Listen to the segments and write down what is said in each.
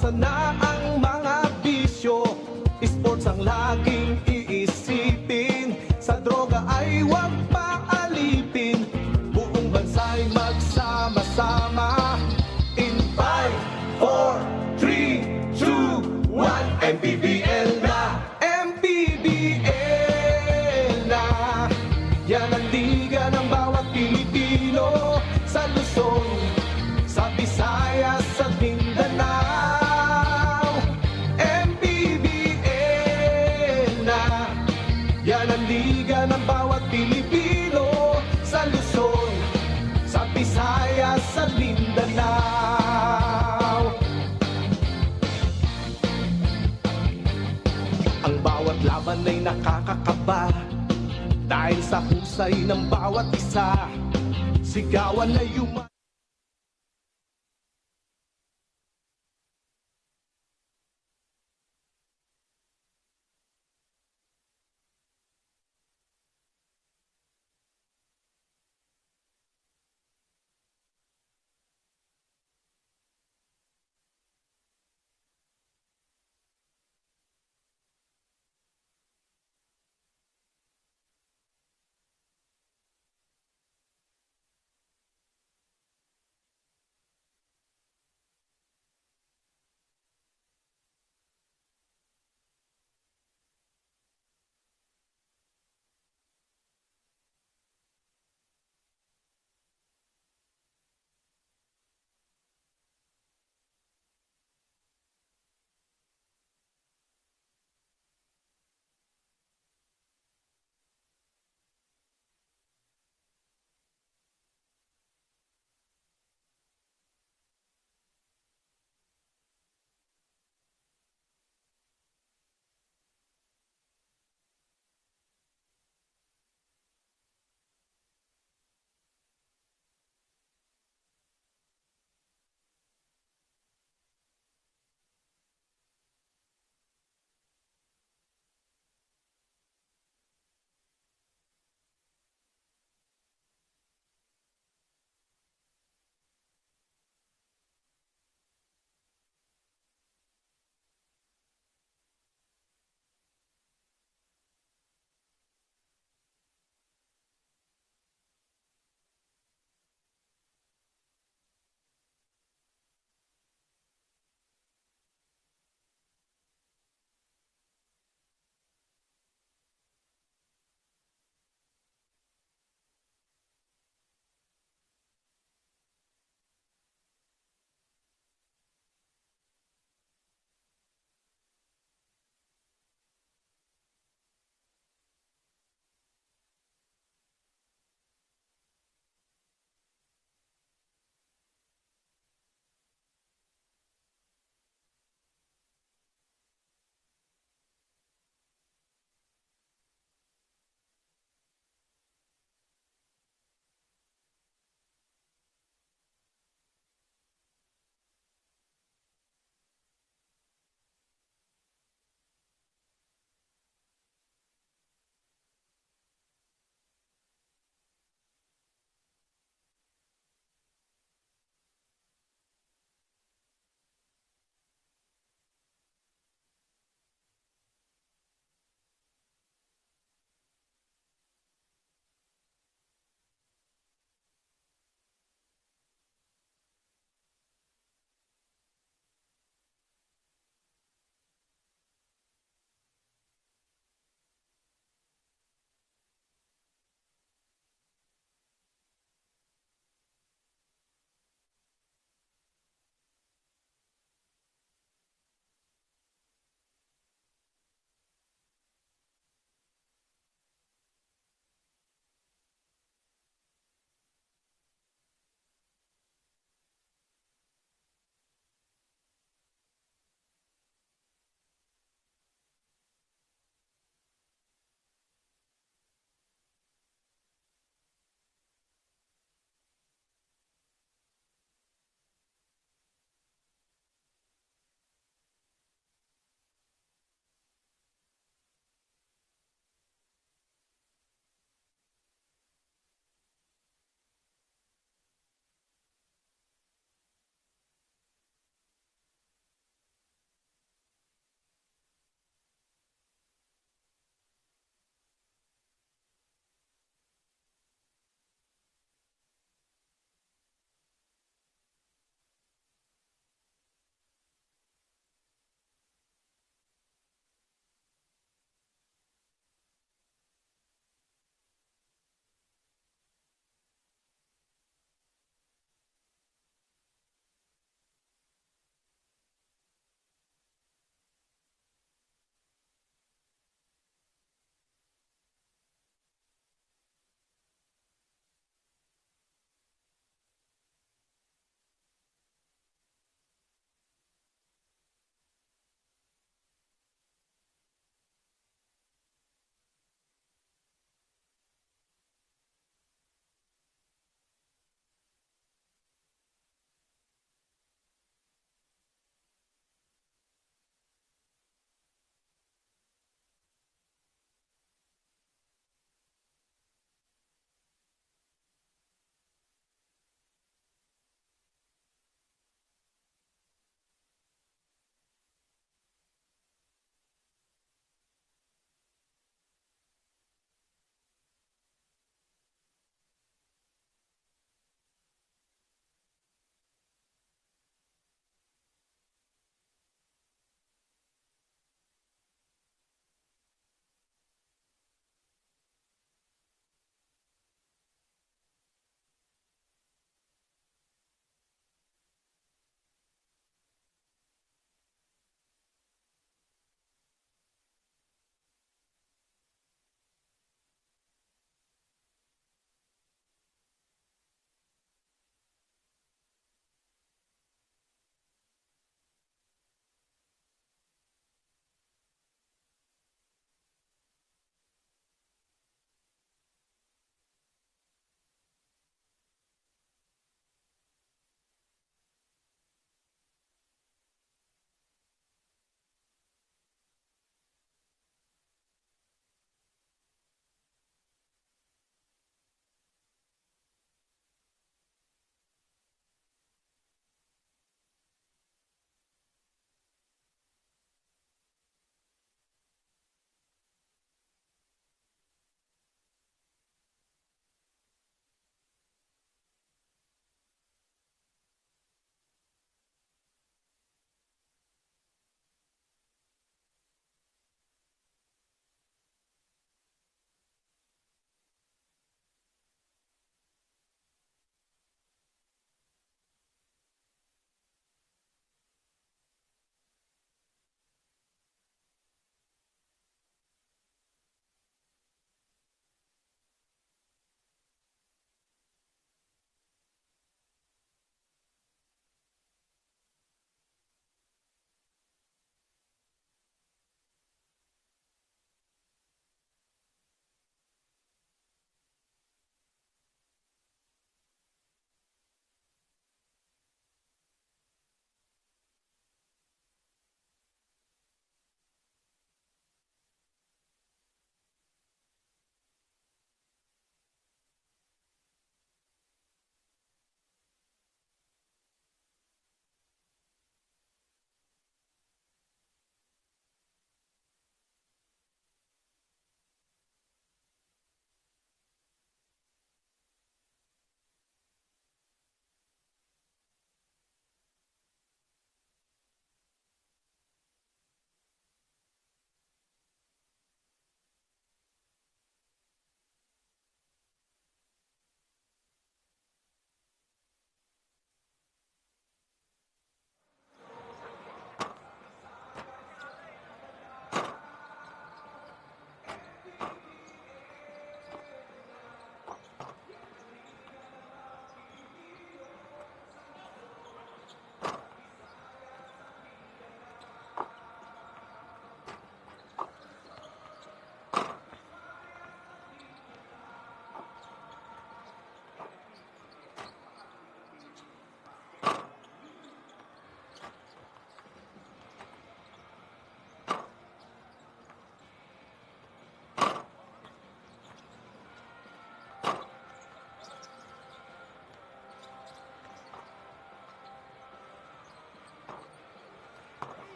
Iwasan na ang mga bisyo, sports ang laging iisipin, sa droga ay huwag paalipin, buong bansa'y magsama-sama. In 5, 4, 3, 2, 1, MPBL na! MPBL na! Yan ang liga ng bawat Pilipino, sa Luzon, sa Visayas, sa Mindanao. MPBL na! Yan ang liga ng bawat Pilipino, sa Luzon, sa Visayas, sa Mindanao. Ang bawat laban ay nakakakaba, dahil sa husay ng bawat isa. Sigawan na yumaman.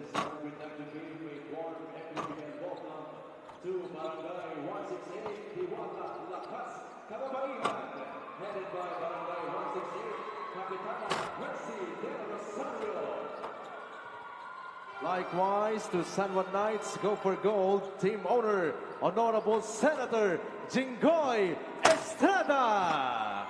this time we'd like to give a warm MPBL welcome to Barangay 168, Diwata, Lakas, Caloocan, headed by Barangay 168, Capitana Mercy Del Rosario. Likewise to San Juan Knights, Go for Gold, team owner, Honorable Senator Jinggoy Estrada.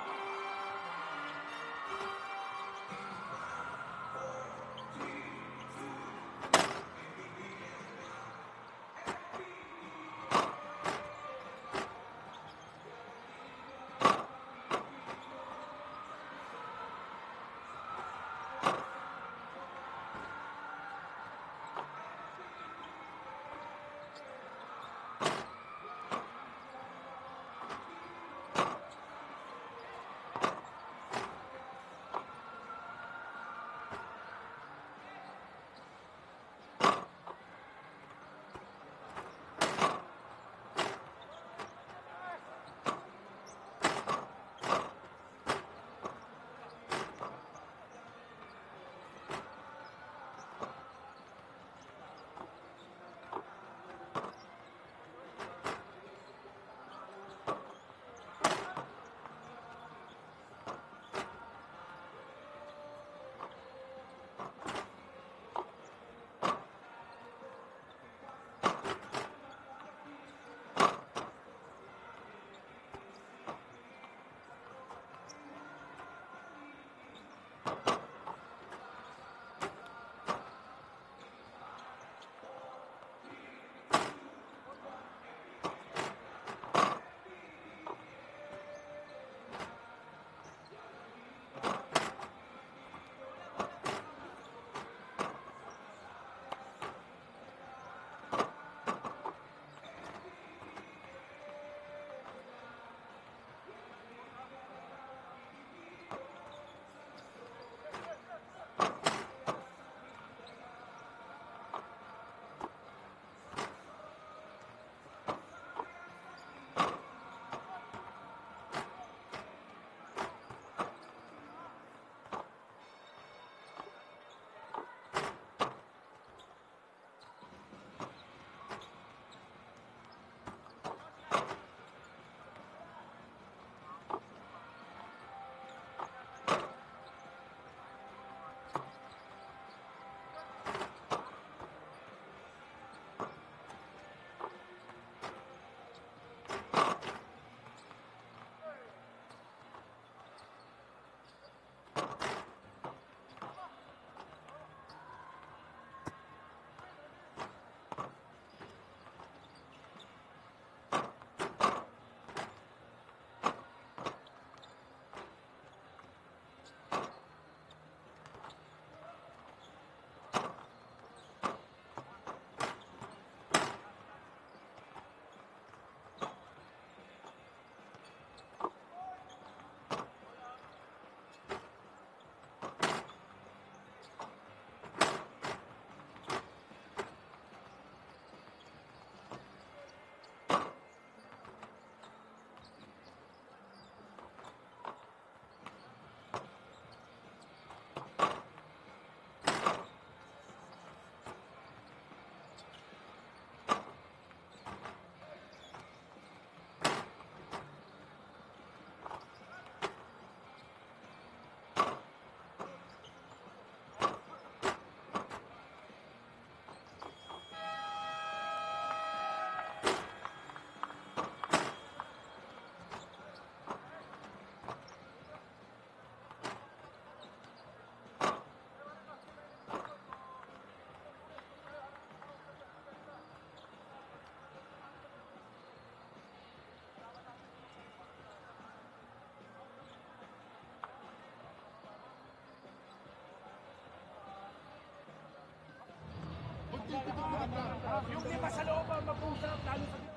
Yung lima sa loob, mag-uusap, lalo sa dito.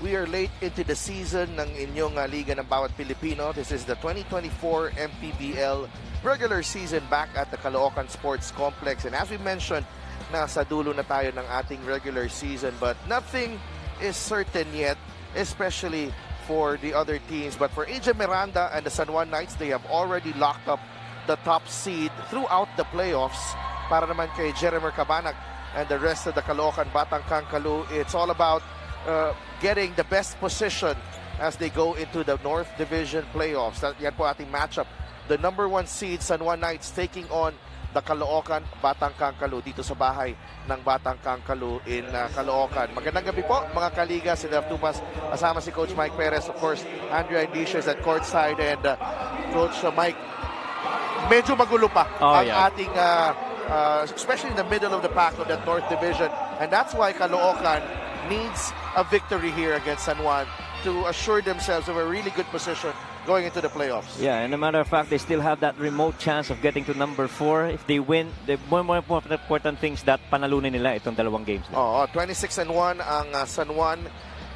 we are late into the season ng inyong Liga ng Bawat Pilipino. This is the 2024 MPBL regular season back at the Caloocan Sports Complex. And as we mentioned, nasa dulo na tayo ng ating regular season. But nothing is certain yet, especially for the other teams. But for AJ Miranda and the San Juan Knights, they have already locked up the top seed throughout the playoffs. Para naman kay Jeremy Cabanag and the rest of the Caloocan Batang Kangkalu, it's all about getting the best position as they go into the North Division playoffs. Yan po ating matchup. The number 1 seed, San Juan Knights, taking on the Caloocan Batang Kangkalu dito sa bahay ng Batang Kangkalu in Caloocan. Magandang gabi po mga kaliga, si Left Tupas, kasama si Coach Mike Perez, of course, Andrea Indicious at courtside, and Coach Mike, medyo magulo pa ang ating especially in the middle of the pack of that North Division, and that's why Caloocan needs a victory here against San Juan to assure themselves of a really good position going into the playoffs. Yeah, and a matter of fact, they still have that remote chance of getting to number 4. If they win, the more important things that panalunin nila itong dalawang games. 26-1 ang San Juan,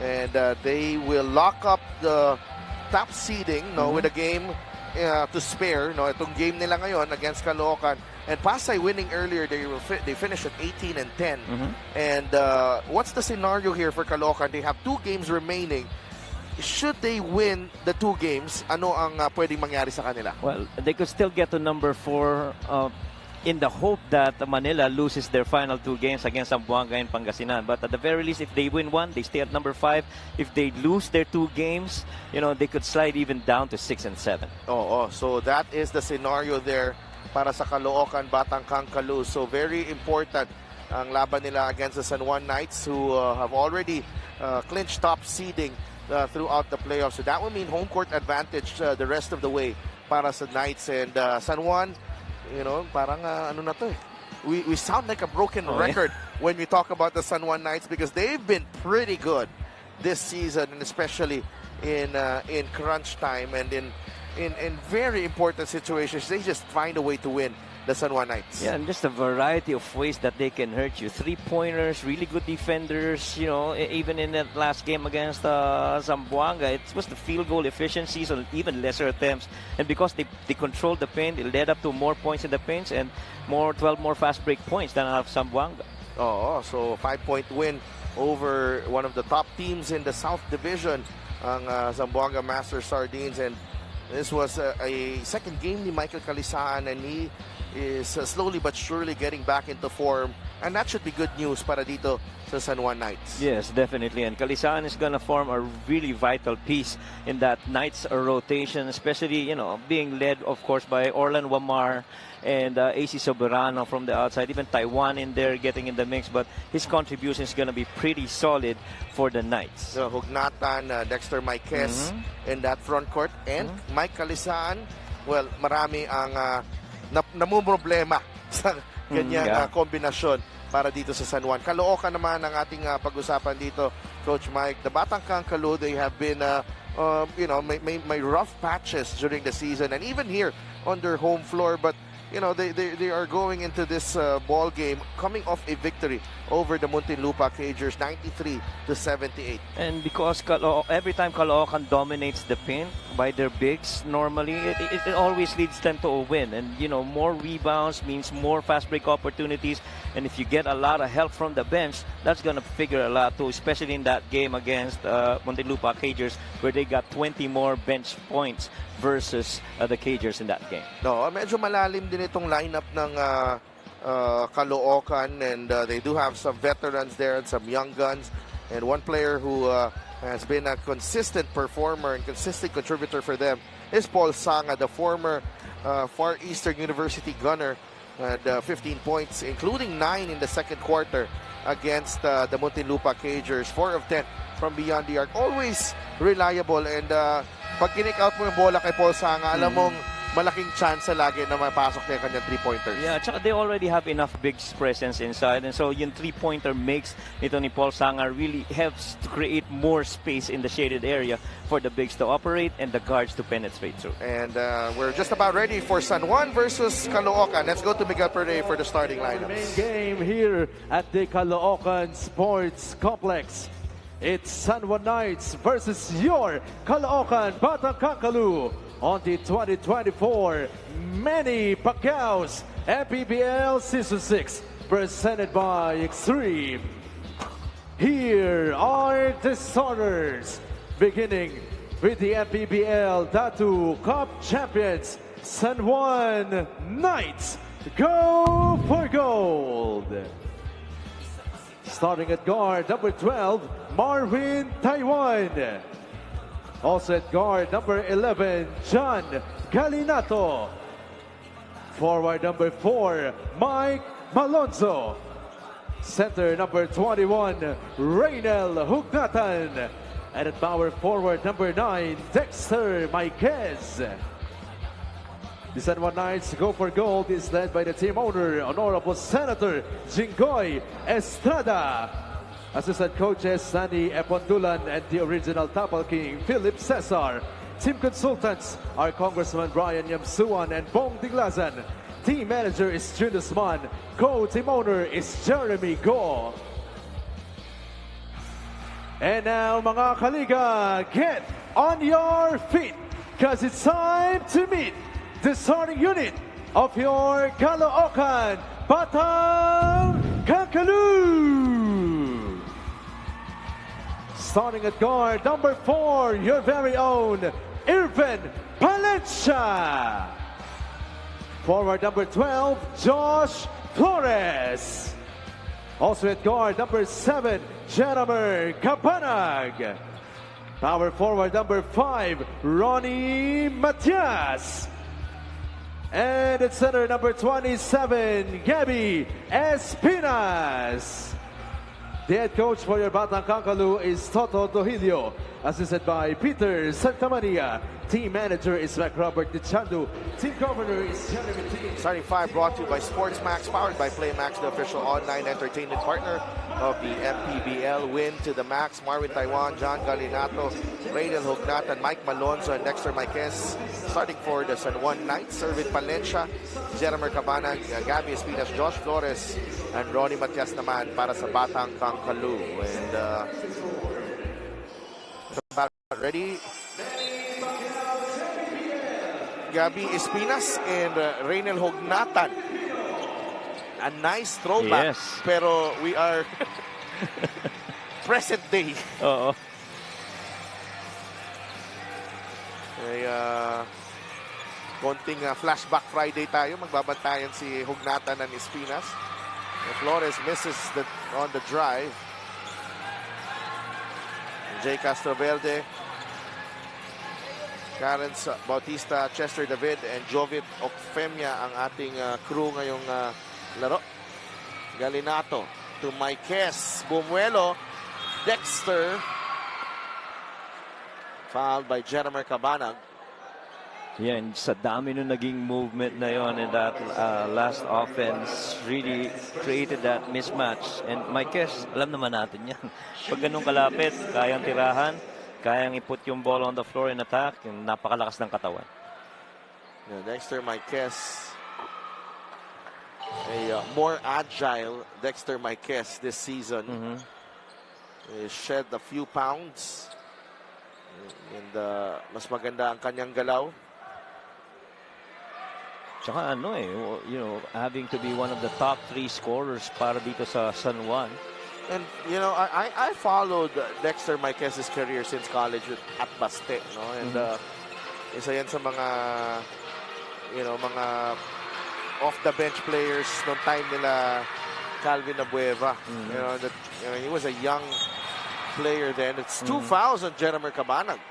and they will lock up the top seeding with a game to spare. Itong game nila ngayon against Caloocan. And Pasay winning earlier, they finished at 18-10. And what's the scenario here for Caloocan? They have 2 games remaining. Should they win the 2 games, ano ang pwedeng mangyari sa kanila? Well, they could still get to number 4 in the hope that Manila loses their final 2 games against Zamboanga and Pangasinan. But at the very least, if they win 1, they stay at number 5. If they lose their 2 games, they could slide even down to 6 and 7. So that is the scenario there para sa Caloocan Batang Kangkalu. So very important ang laban nila against the San Juan Knights, who have already clinched top seeding throughout the playoffs. So that will mean home court advantage the rest of the way para sa Knights. And San Juan, parang ano na to eh. We sound like a broken record when we talk about the San Juan Knights, because they've been pretty good this season, and especially in crunch time and in very important situations. They just find a way to win, the San Juan Knights. Yeah, and just a variety of ways that they can hurt you. 3-pointers, really good defenders. Even in that last game against Zamboanga, it was the field goal efficiencies or even lesser attempts. And because they controlled the paint, it led up to more points in the paints and 12 more fast break points than out of Zamboanga. So 5-point win over one of the top teams in the South Division, ang Zamboanga Master Sardines. And this was a second game ni Michael Calisaan, and he is slowly but surely getting back into form, and that should be good news para dito sa San Juan Knights. Yes, definitely, and Calisaan is gonna form a really vital piece in that Knights rotation, especially being led of course by Orlan Wamar and AC Soberano from the outside, even Taiwan in there getting in the mix, but his contribution is gonna be pretty solid for the Knights. Hugnatan, Dexter Maiquez in that front court, and Mike Calisaan, well, marami ang namumroblema sa ganyang kombinasyon para dito sa San Juan. Caloocan naman ang ating pag-usapan dito, Coach Mike. The Batang Kangkalu, they have been may rough patches during the season, and even here on their home floor, but they are going into this ball game coming off a victory over the Muntinlupa Cagers, 93-78. And because every time Caloocan dominates the paint by their bigs, normally it always leads them to a win. And more rebounds means more fast break opportunities. And if you get a lot of help from the bench, that's gonna figure a lot too, especially in that game against Muntinlupa Cagers, where they got 20 more bench points versus the Cagers in that game. Medyo malalim din itong lineup ng Caloocan, and they do have some veterans there and some young guns, and one player who has been a consistent performer and consistent contributor for them is Paul Sanga, the former Far Eastern University gunner, and 15 points, including 9 in the second quarter against the Muntinlupa Cagers. 4 of 10 from beyond the arc. Always reliable, and pag kinik out mo yung bola kay Paul Sanga, alam mong malaking chance lagi na mapasok na yung kanyang 3-pointers. Yeah, tsaka they already have enough big presence inside, and so yung 3-pointer makes ito ni Paul Sanga really helps to create more space in the shaded area for the bigs to operate and the guards to penetrate through. And we're just about ready for San Juan versus Caloocan. Let's go to Miguel Perde for the starting lineups. Main game here at the Caloocan Sports Complex. It's San Juan Knights versus your Caloocan Batang Kakalo on the 2024 Manny Pacquiao's MPBL Season 6, presented by Extreme. Here are the starters, beginning with the MPBL Datu Cup champions, San Juan Knights. Go for gold! Starting at guard, number 12, Marvin Taiwan. Also at guard, number 11, John Galinato. Forward, number 4, Mike Malonzo. Center, number 21, Raynel Hugnatan. And at power forward, number 9, Dexter Maiquez. The San Juan Knights Go for Gold is led by the team owner, Honorable Senator Jingoy Estrada. Assistant coaches, Sunny Epondulan and the original Tapal King, Philip Cesar. Team consultants are Congressman Brian Yamsuan and Bong Diglazan. Team manager is Julius Man. Co-team owner is Jeremy Go. And now, mga kaliga, get on your feet, because it's time to meet the starting unit of your Caloocan Batang Kakalo. Starting at guard, number 4, your very own Irvin Palencia. Forward, number 12, Josh Flores. Also at guard, number 7, Jeremy Cabanag. Power forward, number 5, Ronnie Matias. And at center, number 27, Gabby Espinas. The head coach for your Batang Kakalo is Toto Tohilio, assisted by Peter Santamaria. Team manager is Mac Robert Dichandu. Team governor is Jeremy T. Starting 5 brought to you by SportsMax, powered by PlayMax, the official online entertainment partner of the MPBL. Win to the max. Marvin Taiwan, John Galinato, Raynel Hugnatan, Mike Malonzo, and Dexter Maiquez. Starting for the San Juan Knights, Irvin Palencia, Jeremy Cabanag, Gabby Espinas, Josh Flores, and Ronnie Matias naman para sa Batang Kakalo. And ready? Gabby Espinas and Raynel Hugnatan. A nice throwback. Yes. Pero we are present day. Oo. Ay, konting flashback Friday tayo. Magbabantayan si Hugnatan and Espinas. Flores misses on the drive. Jay Castroverde, Karen Bautista, Chester David, and Jovit Okfemia ang ating crew ngayong laro. Galinato to Maiquez. Bumuelo. Dexter. Fouled by Jeremy Cabanag. Yan, sa dami nung naging movement na yon in that last offense, really created that mismatch. And Maiquez, alam naman natin yan. Pag ganun kalapit, kayang tirahan, kayang iput yung ball on the floor in attack, yung napakalakas ng katawan. Yeah, Dexter Maiquez, a more agile Dexter Maiquez this season. He shed a few pounds. And mas maganda ang kanyang galaw. Tsaka you know, having to be one of the top 3 scorers para dito sa San Juan. And, you know, I followed Dexter Maiquez's career since college at Baste, no? And isa yan sa mga, you know, mga off-the-bench players noong time nila Calvin Abueva. You know, he was a young player then. It's 2 fouls on Jeremy Cabanag.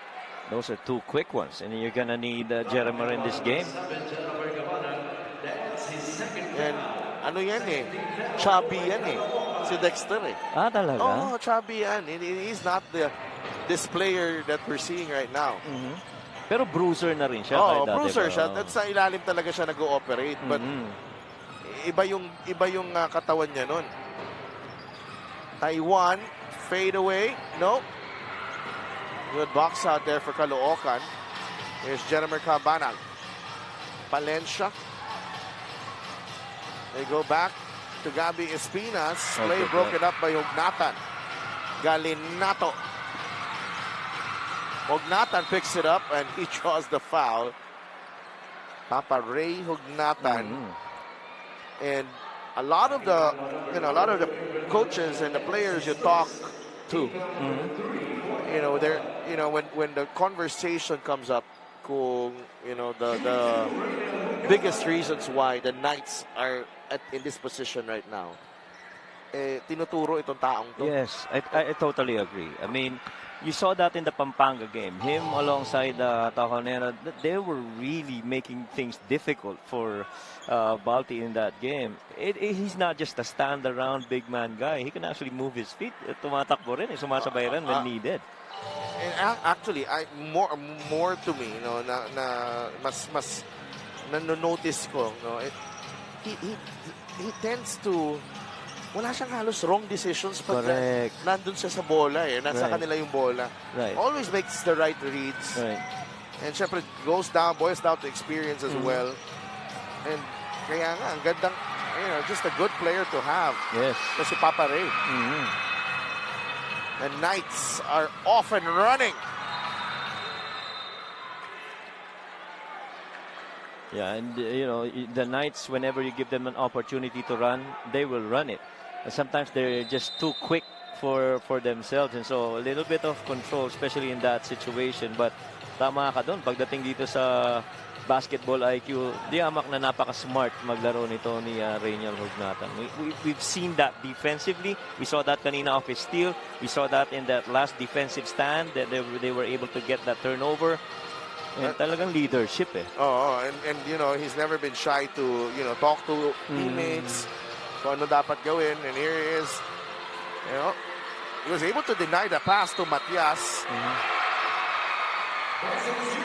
Those are 2 quick ones, and you're gonna need Jeremy in this game. And ano yan chubby yan si Dexter Ah, talaga? Oh, chubby yan. He's not this player that we're seeing right now. Pero bruiser na rin siya. Oh, bruiser siya. At sa ilalim talaga siya nag-ooperate. But iba yung katawan niya nun. Taiwan, fade away. No. Good box out there for Caloocan. Here's Jeremy Cabanag. Palencia. They go back to Gabby Espinas. Play broken up by Hugnatan. Galinato. Hugnatan picks it up and he draws the foul. Papa Ray Hugnatan. And a lot of the coaches and the players you talk to, when the conversation comes up, kung, the biggest reasons why the Knights are in this position right now, tinuturo itong taong to. Yes, I totally agree. I mean, you saw that in the Pampanga game. Him alongside Tajonera, they were really making things difficult for Balti in that game. He's not just a stand-around big man guy. He can actually move his feet. Tumatakbo rin, sumasabay rin when needed. And actually, more to me, mas nanonotice ko, he tends to, wala siyang halos wrong decisions pag nandun siya sa bola nasa kanila yung bola. Always makes the right reads. And syempre boils down to experience as well. And kaya nga, ang gandang, just a good player to have. Yes. Kasi Papa Ray. The Knights are off and running. Yeah, and the Knights, whenever you give them an opportunity to run, they will run it. And sometimes they're just too quick for themselves, and so a little bit of control, especially in that situation. But tama ka doon, pagdating dito sa basketball IQ, di amak na napaka-smart maglaro nito ni Reynel Hugnatan. We've seen that defensively. We saw that kanina off his steal. We saw that in that last defensive stand that they were able to get that turnover. And talagang leadership and he's never been shy to talk to teammates kung ano dapat gawin, and here he is. He was able to deny the pass to Matias.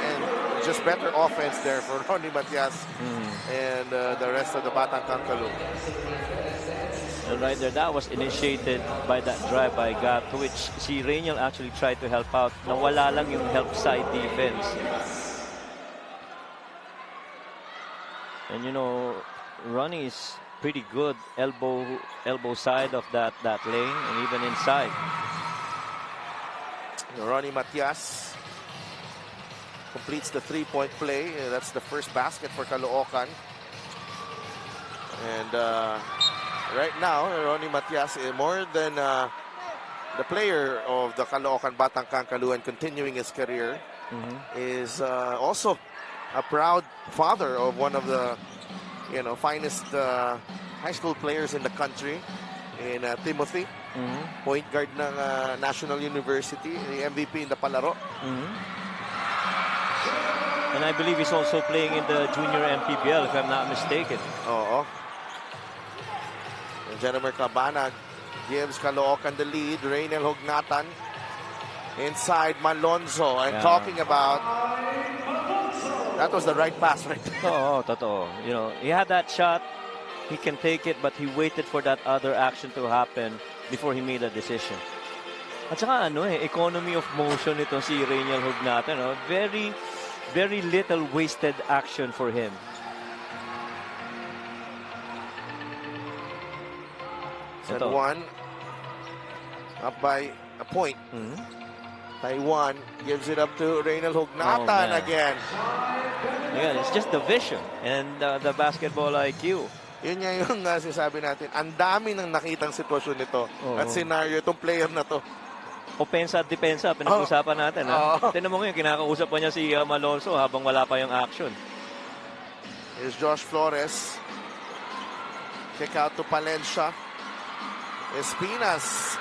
And just better offense there for Ronnie Matias and the rest of the Batang Caloocan. And right there, that was initiated by that drive by Gat, to which si Reynel actually tried to help out. Nawala lang yung help side defense. And Ronnie is pretty good elbow side of that lane and even inside. Ronnie Matias completes the three-point play. That's the first basket for Caloocan. And right now, Ronnie Matias is more than the player of the Caloocan Batang Caloocan continuing his career. Is also a proud father of one of the finest high school players in the country, in Timothy, point guard ng National University, the MVP in the palaro. And I believe he's also playing in the junior MPBL, if I'm not mistaken. Oo. And Jennifer Cabana gives Caloocan the lead. Reynel Hugnatan inside Malonzo. I'm talking about, that was the right pass right there. Oo, totoo. He had that shot. He can take it, but he waited for that other action to happen before he made a decision. At saka economy of motion ito si Reynel Hugnatan. Very, very little wasted action for him. Taiwan up by a point. Taiwan gives it up to Reynel Hugnatan again. Yeah, it's just the vision and the basketball IQ. Yun nga yung sinasabi natin. Ang dami nang nakitang sitwasyon nito at scenario itong player na to. Opensa at depensa, pinag-usapan natin. Tignan mo ngayon, kinakausap pa niya si Malonzo habang wala pa yung action. Here's Josh Flores. Kick out to Palencia. Espinas.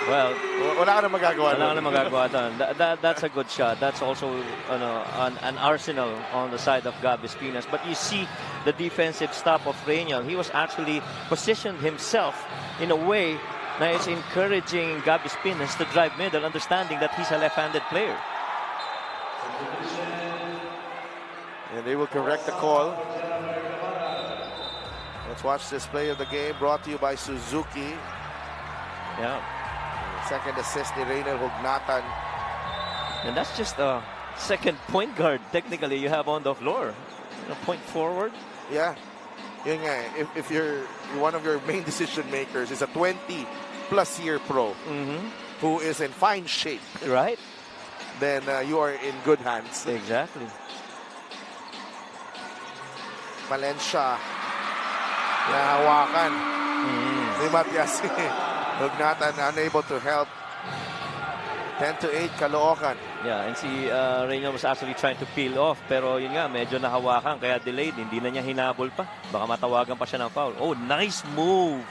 Well, wala ka na magagawa. Wala ka na magagawa doon. That's a good shot. That's also an arsenal on the side of Gab Espinas. But you see the defensive stop of Reynel. He was actually positioned himself in a way that is encouraging Gab Espinas to drive middle, understanding that he's a left-handed player. And they will correct the call. Let's watch this play of the game brought to you by Suzuki. Yeah. Second assist ni Reynel Hugnatan. And that's just a second point guard technically you have on the floor. Point forward. Yeah. Yun nga, if you're one of your main decision makers is a 20-plus year pro who is in fine shape, Right? then you are in good hands. Exactly. Valencia, nahawakan ni Matias. Hugnatan unable to help. 10-8 Caloocan. Yeah, and si Reynolds was actually trying to peel off, pero yun nga, medyo nahawakan, kaya delayed. Hindi na niya hinabol pa. Baka matawagan pa siya ng foul. Oh, nice move!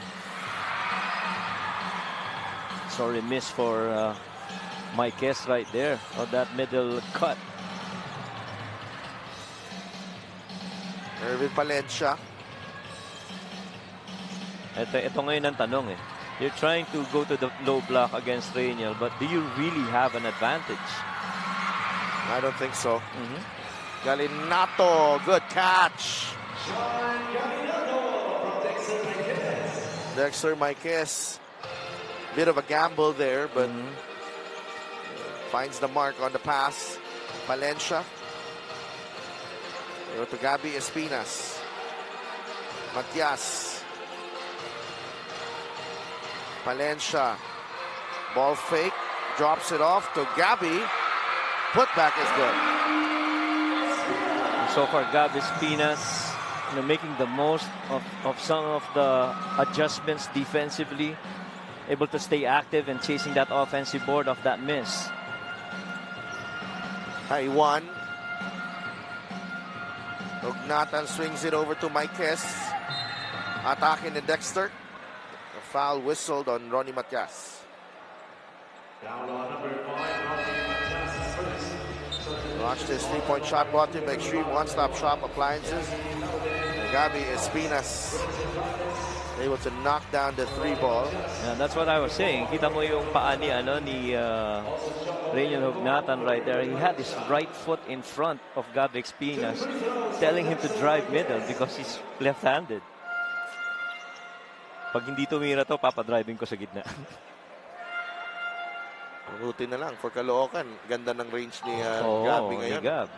Sorry, miss for Marquez right there on that middle cut. Ervin Palencia. Ito ngayon ang tanong eh. You're trying to go to the low block against Reynel, but do you really have an advantage? I don't think so. Galinato, good catch. Dexter Marquez. Bit of a gamble there, but finds the mark on the pass. Palencia. Go to Gabby Espinas. Matias. Palencia. Ball fake. Drops it off to Gabby. Putback is good. So far, Gabby Espinas, making the most of some of the adjustments defensively. Able to stay active and chasing that offensive board off that miss. Juan. Hugnatan swings it over to Marquez. Attacking the Dexter. A foul whistled on Ronnie Matias. Watch this three-point shot brought to him by Extreme One-Stop Shop Appliances. Gabi Espinas able to knock down the three ball. Yeah, that's what I was saying. Kita mo yung paa ni Reynel Hugnatan right there. He had his right foot in front of Gabi Espinas, telling him to drive middle because he's left-handed. Pag hindi tumira to, papadriving ko sa gitna. Buti na lang for Caloocan. Ganda ng range ni Gabi ngayon. Ni Gab.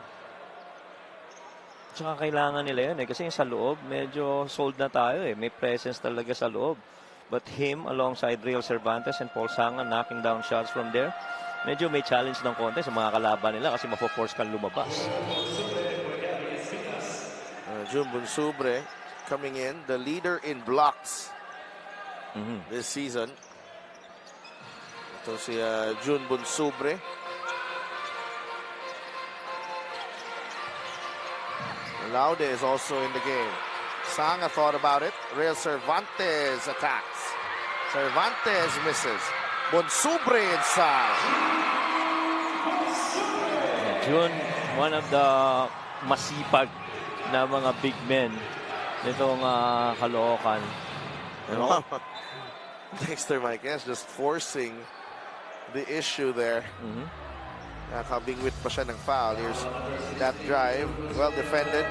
Tsaka kailangan nila yun eh. Kasi sa loob, medyo sold na tayo eh. May presence talaga sa loob. But him, alongside Real Cervantes and Paul Sanga, knocking down shots from there, medyo may challenge ng konti sa mga kalaban nila kasi mapo-force kang lumabas. Jun Bunsubre coming in, the leader in blocks this season. Ito si Jun Bunsubre. Laude is also in the game. Sanga thought about it. Real Cervantes attacks. Cervantes misses. Bunsubre inside. Jun, one of the masipag na mga big men nitong Caloocan. Dexter Marquez just forcing the issue there. Nakabingwit pa siya ng foul. Here's that drive. Well defended.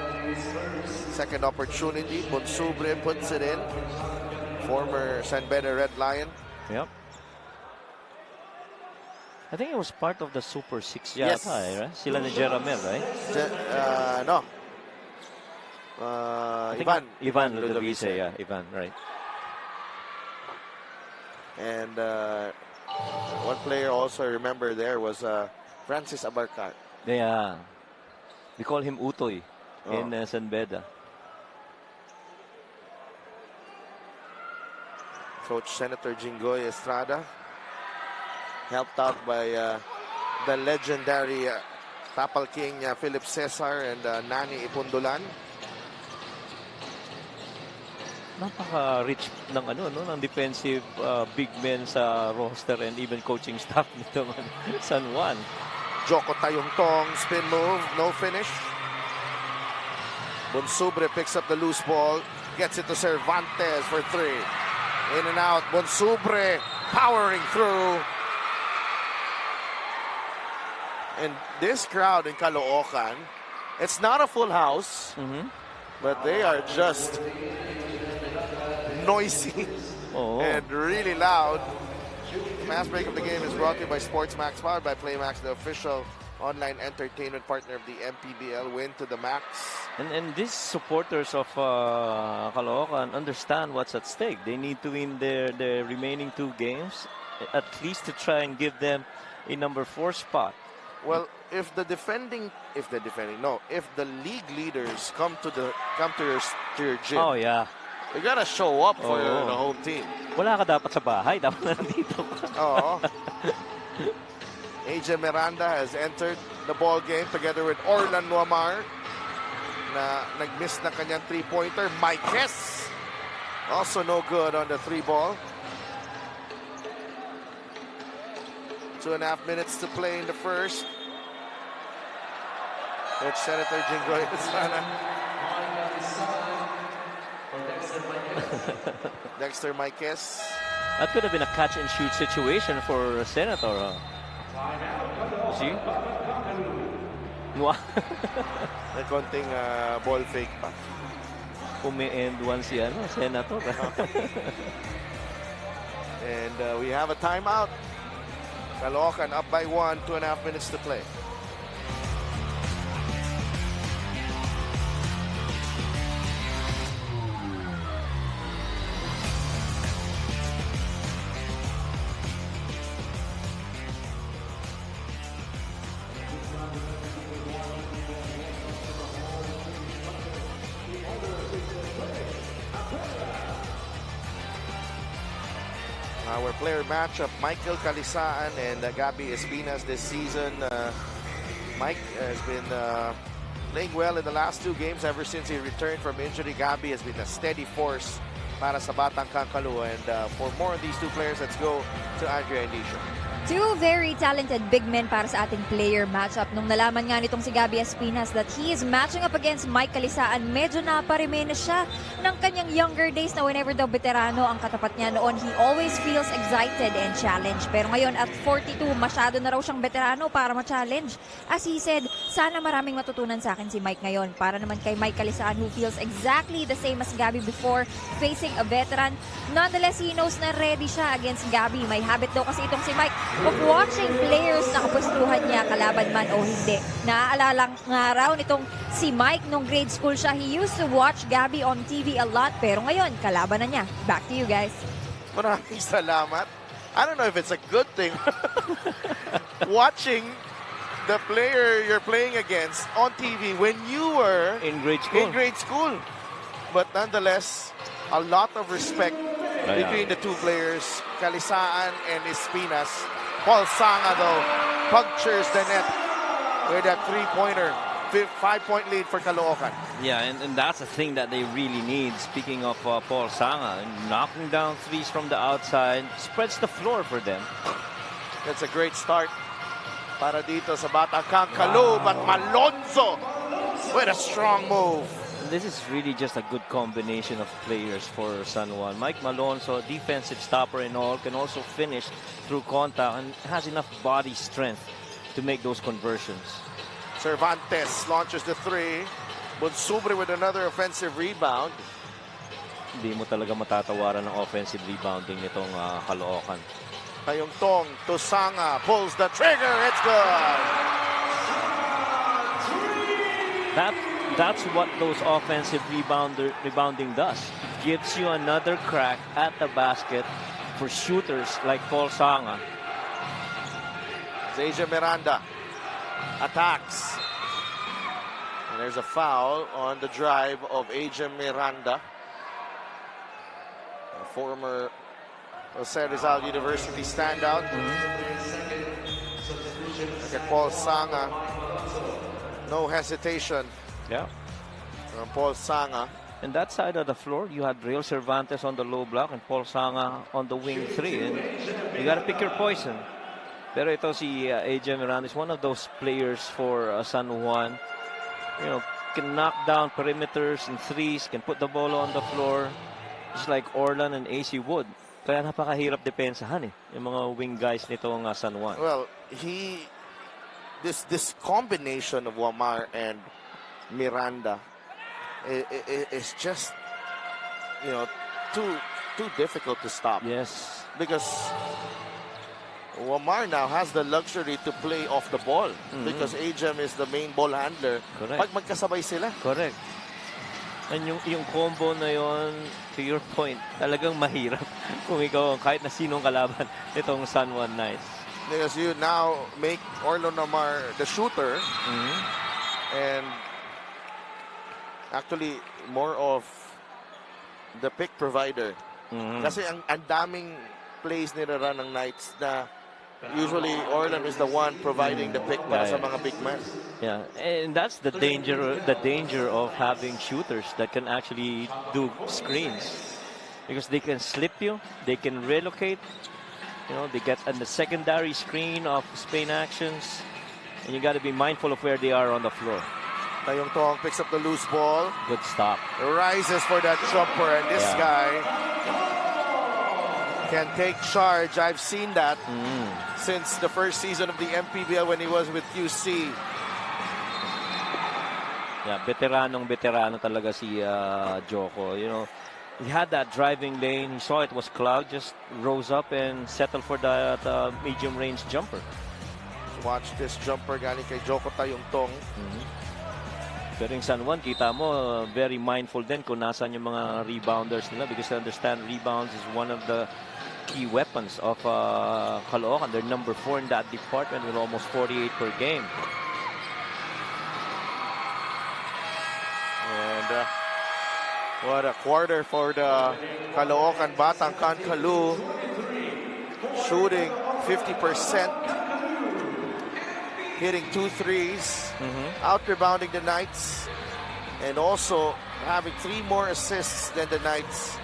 Second opportunity. Bunsubre puts it in. Former San Beda Red Lion. Yep. I think it was part of the Super 6 Yes. yata, right? Sila ni Jeramel, right? No. Ivan Ludovice, yeah, Ivan, right. And one player also I remember there was Francis Abarcat. Yeah. We call him Utoy in San Beda. Coach Senator Jinggoy Estrada, helped out by the legendary Tapal King Philip Cesar and Nani Ipundulan. Napaka-rich ng ng defensive big men sa roster and even coaching staff nito San Juan. Joko Tayongtong, spin move, no finish. Bunsubre picks up the loose ball, gets it to Cervantes for three. In and out, Bunsubre powering through. And this crowd in Caloocan, it's not a full house, but they are just noisy and really loud. Fast break of the game is brought to you by Sports Max, powered by Playmax, the official online entertainment partner of the MPBL, win to the max. And these supporters of Caloocan understand what's at stake. They need to win their remaining 2 games, at least to try and give them a number 4 spot. Well, if the league leaders come to your gym, Oh yeah. you gotta show up for Oo. the home team. Wala ka dapat sa bahay, dapat nandito ka. Oo. AJ Miranda has entered the ball game together with Orlan Nuamar na nag-miss na kanyang 3-pointer. Mykes also no good on the 3-ball. 2.5 minutes to play in the first. Coach Senator Jinggoy Sana. Dexter Mykes. That could have been a catch-and-shoot situation for Senator. See? May konting ball fake pa. Umi-end one si Senator. And we have a timeout. Caloocan up by 1, 2.5 minutes to play. Our player matchup, Michael Calisaan and Gabby Espinas this season. Mike has been playing well in the last 2 games ever since he returned from injury. Gabby has been a steady force para sa Batang Kankalo. And for more of these 2 players, let's go to Andrea Indicio. 2 very talented big men para sa ating player matchup. Nung nalaman nga nitong si Gabby Espinas that he is matching up against Mike Calisaan, medyo naparemena siya ng kanyang younger days na whenever daw veterano ang katapat niya noon, he always feels excited and challenged. Pero ngayon at 42, masyado na raw siyang veterano para ma-challenge. As he said, sana maraming matutunan sa akin si Mike ngayon. Para naman kay Mike Calisaan who feels exactly the same as Gabby before facing a veteran. Nonetheless, he knows na ready siya against Gabby. May habit daw kasi itong si Mike of watching players na kapustuhan niya, kalaban man o hindi. Naaalala nga raw nitong si Mike nung grade school siya, he used to watch Gabby on TV a lot, pero ngayon, kalaban na niya. Back to you guys. Maraming salamat. I don't know if it's a good thing. Watching the player you're playing against on TV when you were In grade school. But nonetheless, a lot of respect between the 2 players, Calisaan and Espinas. Paul Sanga, though, punctures the net with that 3-pointer. 5-point lead for Caloocan. Yeah, and that's the thing that they really need. Speaking of Paul Sanga, knocking down 3s from the outside, spreads the floor for them. That's a great start para dito sa Batang Kankalo. But Malonzo with a strong move. This is really just a good combination of players for San Juan. Mike Malonzo, defensive stopper and all, can also finish through contact and has enough body strength to make those conversions. Cervantes launches the 3. Bonsubre with another offensive rebound. Hindi mo talaga matatawaran ng offensive rebounding nitong Caloocan. Tayong Tong, Tosanga pulls the trigger. It's good. That's what those offensive rebounding does. Gives you another crack at the basket for shooters like Paul Sanga. Asia Miranda attacks. And there's a foul on the drive of Asia Miranda, a former Jose Rizal University standout. Look at Paul Sanga. No hesitation. Yeah. From Paul Sanga. And that side of the floor, you had Real Cervantes on the low block and Paul Sanga on the wing 3. And you got to pick your poison. Pero ito si AJ Miranda is one of those players for San Juan. You know, can knock down perimeters and 3s, can put the ball on the floor, just like Orlan and AC Wood. Kaya napakahirap depensahan yung mga wing guys nitong San Juan. Well, this combination of Wamar and Miranda is just, too difficult to stop. Yes. Because Wamar now has the luxury to play off the ball because Ajem is the main ball handler. Correct. Pag magkasabay sila. Correct. And yung combo na yon, to your point, talagang mahirap kung ikaw, kahit na sinong kalaban itong San Juan Knights. Because you now make Orlon Amar the shooter and actually more of the pick provider. Kasi ang daming plays nila ng Knights na usually Orlon is the one providing the pick para sa mga big men. Yeah, and that's the danger of having shooters that can actually do screens, because they can slip you, they can relocate. You know, they get on the secondary screen of Spain actions, and you got to be mindful of where they are on the floor. Tayong Tong picks up the loose ball. Good stop. Rises for that jumper, and this guy can take charge. I've seen that since the first season of the MPBL when he was with QC. Yeah, veterano talaga si Joko. You know, he had that driving lane. He saw it was cloud, just rose up and settled for the medium range jumper. Watch this jumper galing kay Joko Tayong Tong. Pero yung San Juan, kita mo, very mindful din kung nasan yung mga rebounders nila, because they understand rebounds is one of the key weapons of Caloocan. They're number 4 in that department with almost 48 per game. And what a quarter for the Caloocan Batang Kankalu, shooting 50%, hitting 2 threes, out-rebounding the Knights, and also having 3 more assists than the Knights.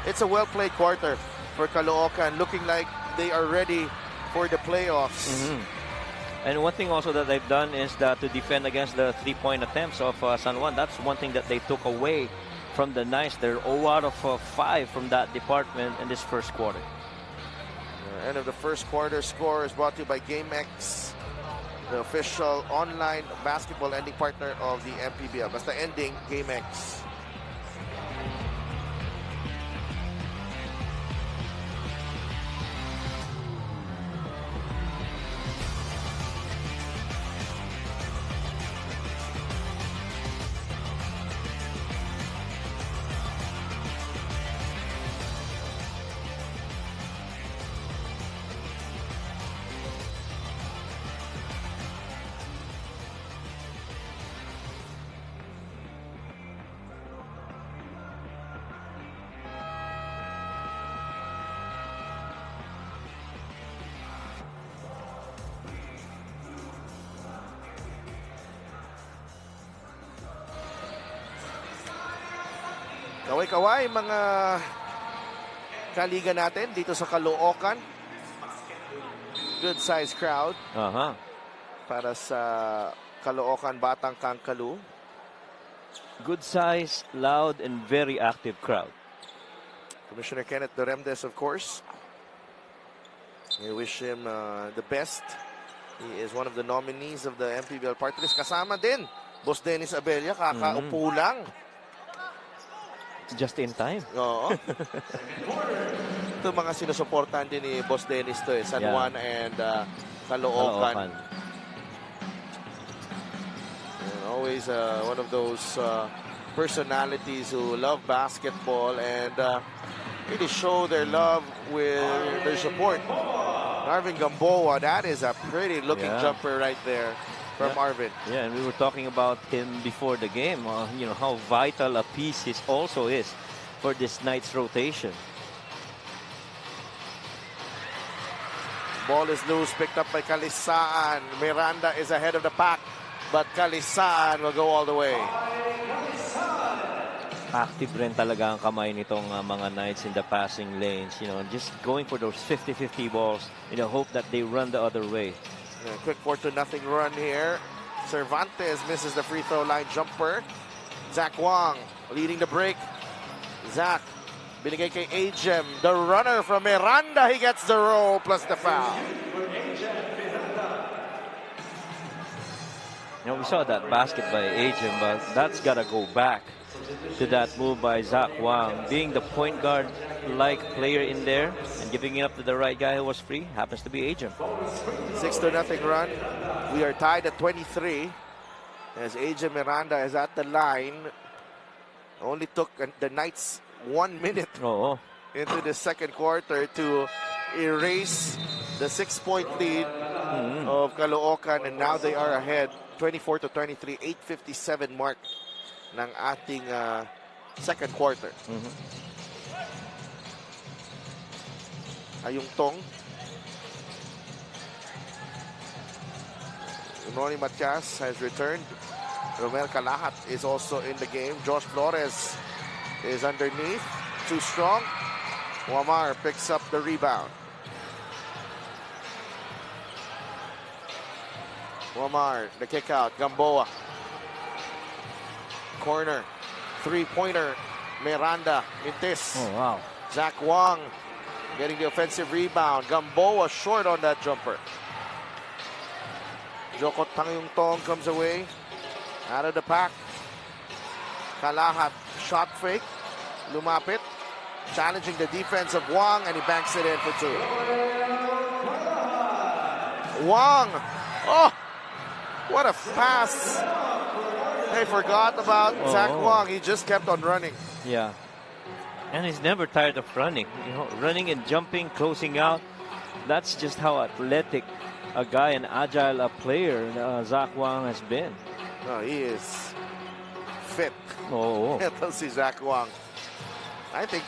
It's a well-played quarter for Caloocan, looking like they are ready for the playoffs. And one thing also that they've done is that to defend against the 3-point attempts of San Juan. That's one thing that they took away from the Knights. They're 0 out of 5 from that department in this first quarter. End of the first quarter score is brought to you by GameX, the official online basketball ending partner of the MPBL. Basta ending, GameX. Kaway-kaway mga kaliga natin dito sa Caloocan. Good size crowd para sa Caloocan Batang Kankalu. Good size, loud, and very active crowd. Commissioner Kenneth Doremdes, of course. We wish him the best. He is one of the nominees of the MPBL party list. Kasama din, Boss Dennis Abella, kakaupo lang. Just in time. Oo. Ito mga sinusuportahan din ni Boss Dennis to San Juan and Caloocan. And always one of those personalities who love basketball and really show their love with their support. Arvin Gamboa, that is a pretty looking jumper right there from Arvin. Yeah, and we were talking about him before the game. You know how vital a piece he also is for this Knights rotation. Ball is loose, picked up by Kalisaan. Miranda is ahead of the pack, but Kalisaan will go all the way. Active rin talaga ang kamay nitong mga Knights in the passing lanes. You know, just going for those 50-50 balls in the hope that they run the other way. Quick 4-0 run here. Cervantes misses the free throw line jumper. Zach Wang leading the break. Zach, binigay kay Ajem. The runner from Miranda, he gets the roll plus the foul. You know, we saw that basket by Ajem, but that's got to go back. to that move by Zach Wang. Being the point guard-like player in there and giving it up to the right guy who was free happens to be Ajim. 6-0 run. We are tied at 23 as AJ Miranda is at the line. Only took the Knights 1 minute Oo. into the second quarter to erase the 6-point lead of Caloocan, and now they are ahead 24-23, 8:57 mark ng ating second quarter. Ayung Tong, Ronnie Matias has returned. Romel Calahat is also in the game. Josh Flores is underneath, too strong. Wamar picks up the rebound. Wamar, the kick out. Gamboa. Corner. Three-pointer. Miranda. Mintis. Oh, wow. Zach Wang getting the offensive rebound. Gamboa short on that jumper. Jokot Tangyong Tong comes away. Out of the pack. Calahat. Shot fake. Lumapit. Challenging the defense of Wang, and he banks it in for two. Wang. Oh! What a pass. They forgot about Zach Wang. He just kept on running. Yeah. And he's never tired of running. You know, running and jumping, closing out. That's just how athletic a guy and agile a player Zach Wang has been. Oh, he is fit. Oh. Ito si Zach Wang. I think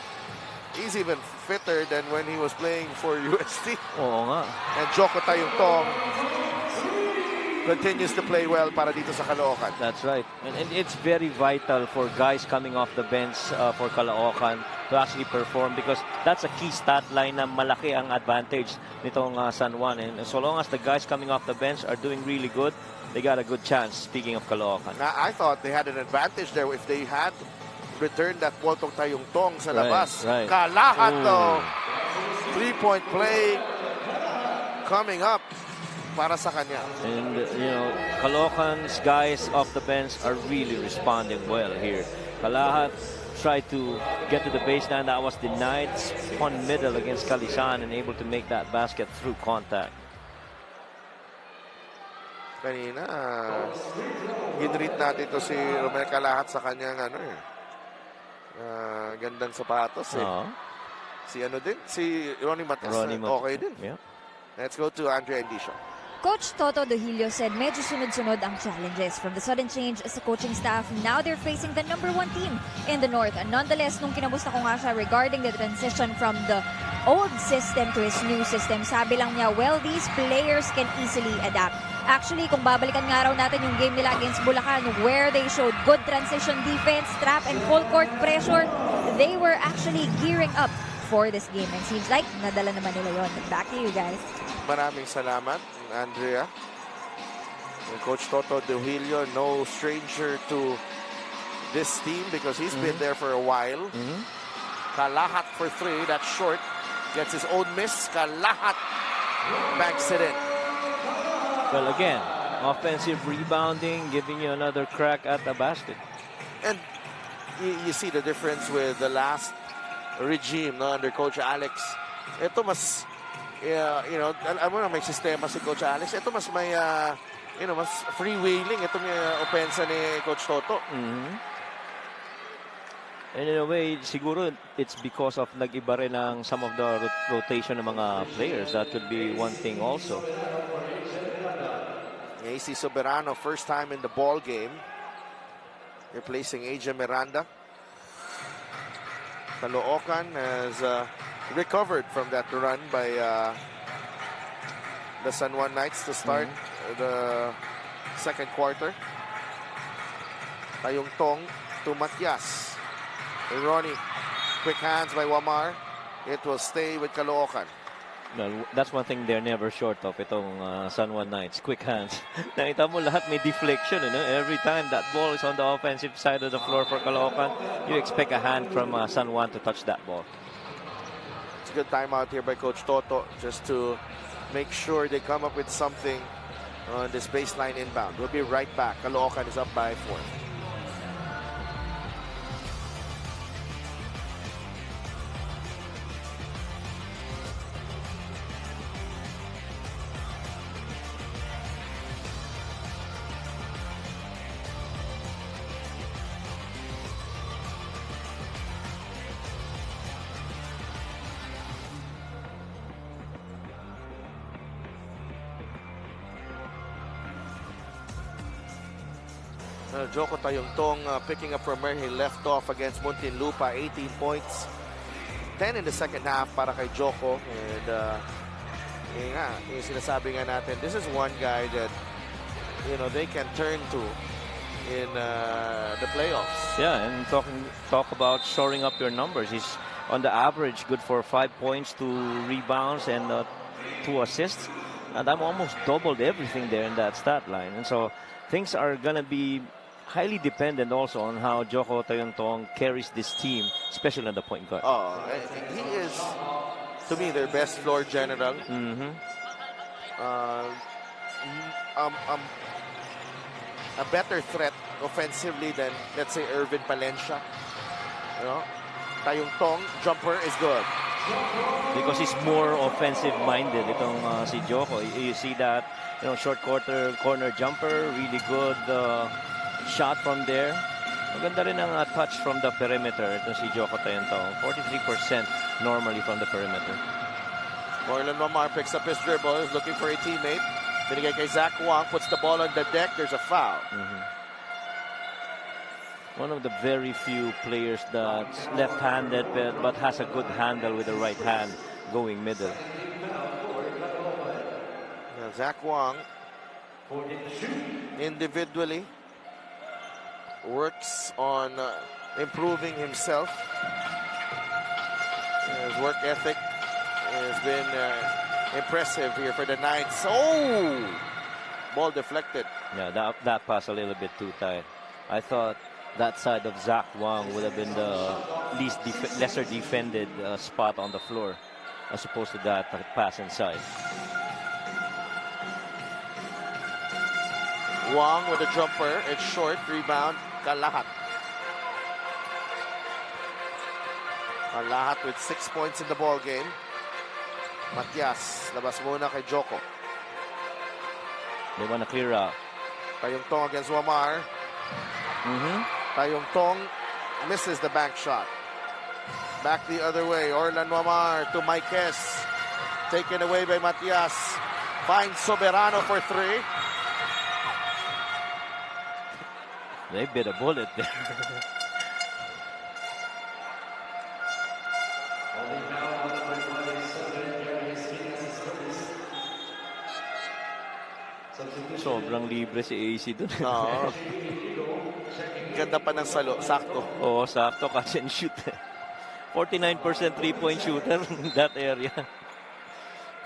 he's even fitter than when he was playing for UST. Oo nga. And Joko Tayong Tong continues to play well para dito sa Caloocan. That's right. And it's very vital for guys coming off the bench for Caloocan to actually perform, because that's a key stat line na malaki ang advantage nitong San Juan. And so long as the guys coming off the bench are doing really good, they got a good chance, speaking of Caloocan. Now, I thought they had an advantage there if they had returned that ball to Tayong Tong sa labas. Right. Calahat though. 3-point play coming up para sa kanya. And, you know, Caloocan's guys off the bench are really responding well here. Calahat tried to get to the baseline. That was denied. Spun middle against Kalisan and able to make that basket through contact. Kanina, ginread natin ito si Romel Calahat sa kanyang gandang sapatos. Si ano din? Si Ronnie Matias. Okay din. Yeah. Let's go to Andrea Endicio. Coach Toto Dohilio said medyo sunod-sunod ang challenges from the sudden change sa coaching staff. Now they're facing the #1 team in the North. And nonetheless, nung kinamusta ko nga siya regarding the transition from the old system to his new system, sabi lang niya, well, these players can easily adapt. Actually, kung babalikan nga raw natin yung game nila against Bulacan, where they showed good transition defense, trap, and full court pressure, they were actually gearing up for this game. And seems like nadala naman nila yon. Back to you guys. Maraming salamat, Andrea. And Coach Toto Dohilio, no stranger to this team because he's been there for a while. Calahat for three, that's short. Gets his own miss. Calahat banks it in. Well, again, offensive rebounding, giving you another crack at the basket. And you see the difference with the last regime under Coach Alex. Ito mas, alam mo na may sistema si Coach Alex. Ito mas may, mas freewheeling. Ito may opensa ni Coach Toto. And in a way, siguro it's because of nag-iba rin ang some of the rotation ng mga players. That could be one thing also. AC Soberano, first time in the ball game, replacing AJ Miranda. Caloocan has recovered from that run by the San Juan Knights to start the second quarter. Tayong Tong to Matias. Ronnie, quick hands by Wamar. It will stay with Caloocan. No, that's one thing they're never short of, itong San Juan Knights. Quick hands. Nakita mo lahat may deflection. Every time that ball is on the offensive side of the floor for Caloocan, you expect a hand from San Juan to touch that ball. It's a good timeout here by Coach Toto just to make sure they come up with something on this baseline inbound. We'll be right back. Caloocan is up by 4. Joko Tayongtong picking up from where he left off against Muntinlupa, 18 points. 10 in the second half para kay Joko. And yung sinasabi nga natin, this is one guy that, they can turn to in the playoffs. Yeah, and talk about shoring up your numbers. He's on the average good for 5 points, 2 rebounds, and 2 assists. And I'm almost doubled everything there in that stat line. And so things are going to be highly dependent also on how Joko Tayongtong carries this team, especially on the point guard. Oh, he is, to me, their best floor general. A better threat offensively than, let's say, Irvin Palencia. Tayongtong jumper is good. Because he's more offensive-minded itong si Joko. You see that, short corner jumper, really good shot from there. Maganda rin ang touch from the perimeter itong si Joko Tayongtong. 43% normally from the perimeter. Orlan Mamar picks up his dribble, is looking for a teammate. Binigay kay Zach Wang, puts the ball on the deck. There's a foul. One of the very few players that's left-handed but has a good handle with the right hand going middle. Zach Wang individually works on improving himself. His work ethic has been impressive here for the Knights. Oh! Ball deflected. Yeah, that pass a little bit too tight. I thought that side of Zach Wang would have been the lesser defended spot on the floor as opposed to that pass inside. Wang with a jumper. It's short. Rebound. Kalahat. Kalahat with 6 points in the ball game. Matias. Labas muna kay Joko. They want to clear out. Tayongtong against Wamar. Tayongtong misses the bank shot. Back the other way. Orlan Wamar to Maikes. Taken away by Matias. Finds Soberano for 3. They bit a bullet there. Sobrang libre si AC dun. Oo. Ganda pa ng salo. Sakto. Oo, sakto. Catch and shoot. 49% three-point shooter in that area.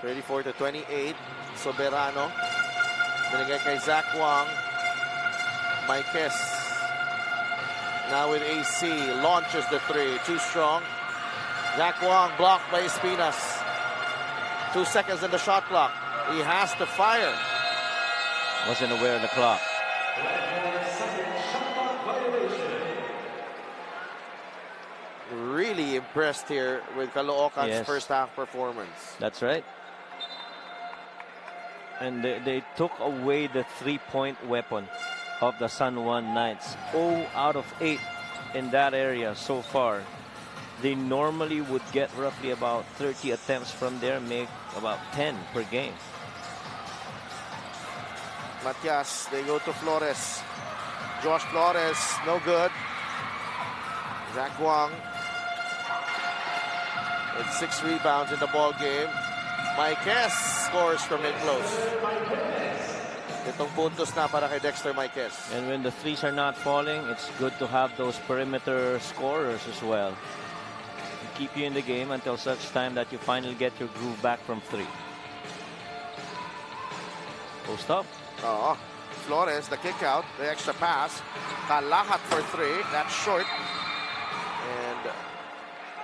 34-28. Soberano. Binigay kay Zach Wang. Maikes. Now with AC. Launches the 3. Too strong. Zach Wang blocked by Espinas. 2 seconds in the shot clock. He has to fire. Wasn't aware of the clock. Really impressed here with Caloocan's Yes. first half performance. That's right. And they took away the three-point weapon of the San Juan Knights. 0 out of 8 in that area so far. They normally would get roughly about 30 attempts from there, make about 10 per game. Matias, they go to Flores. Josh Flores, no good. Zach Wang with 6 rebounds in the ball game. Maikes scores from it close. Itong puntos na para kay Dexter Maikes. And when the threes are not falling, it's good to have those perimeter scorers as well. To keep you in the game until such time that you finally get your groove back from 3. Post up. Oh, Flores, the kick out, the extra pass. Kalahat for 3. That's short. And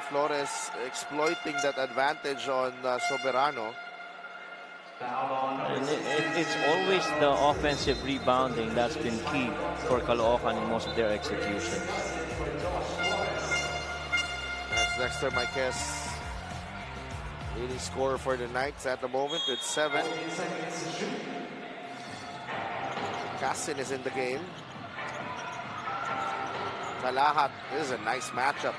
Flores exploiting that advantage on Soberano. And it's always the offensive rebounding that's been key for Caloocan in most of their executions. That's Dexter Maikes, leading scorer for the Knights at the moment with 7. Cassin is in the game. Kalahat. This is a nice matchup.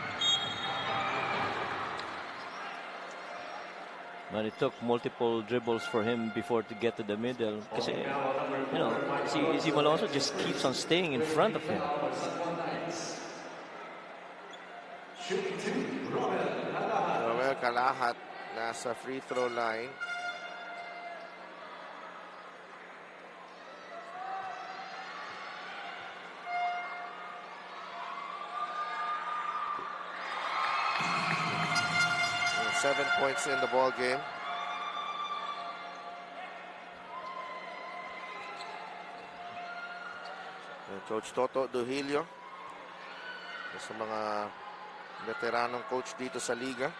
But it took multiple dribbles for him before to get to the middle. Kasi, you know, si Malonzo just keeps on staying in front of him. Romel Calahat nasa free throw line. And 7 points in the ball game. And Coach Toto Duhilio, sa mga veteranong coach dito sa liga.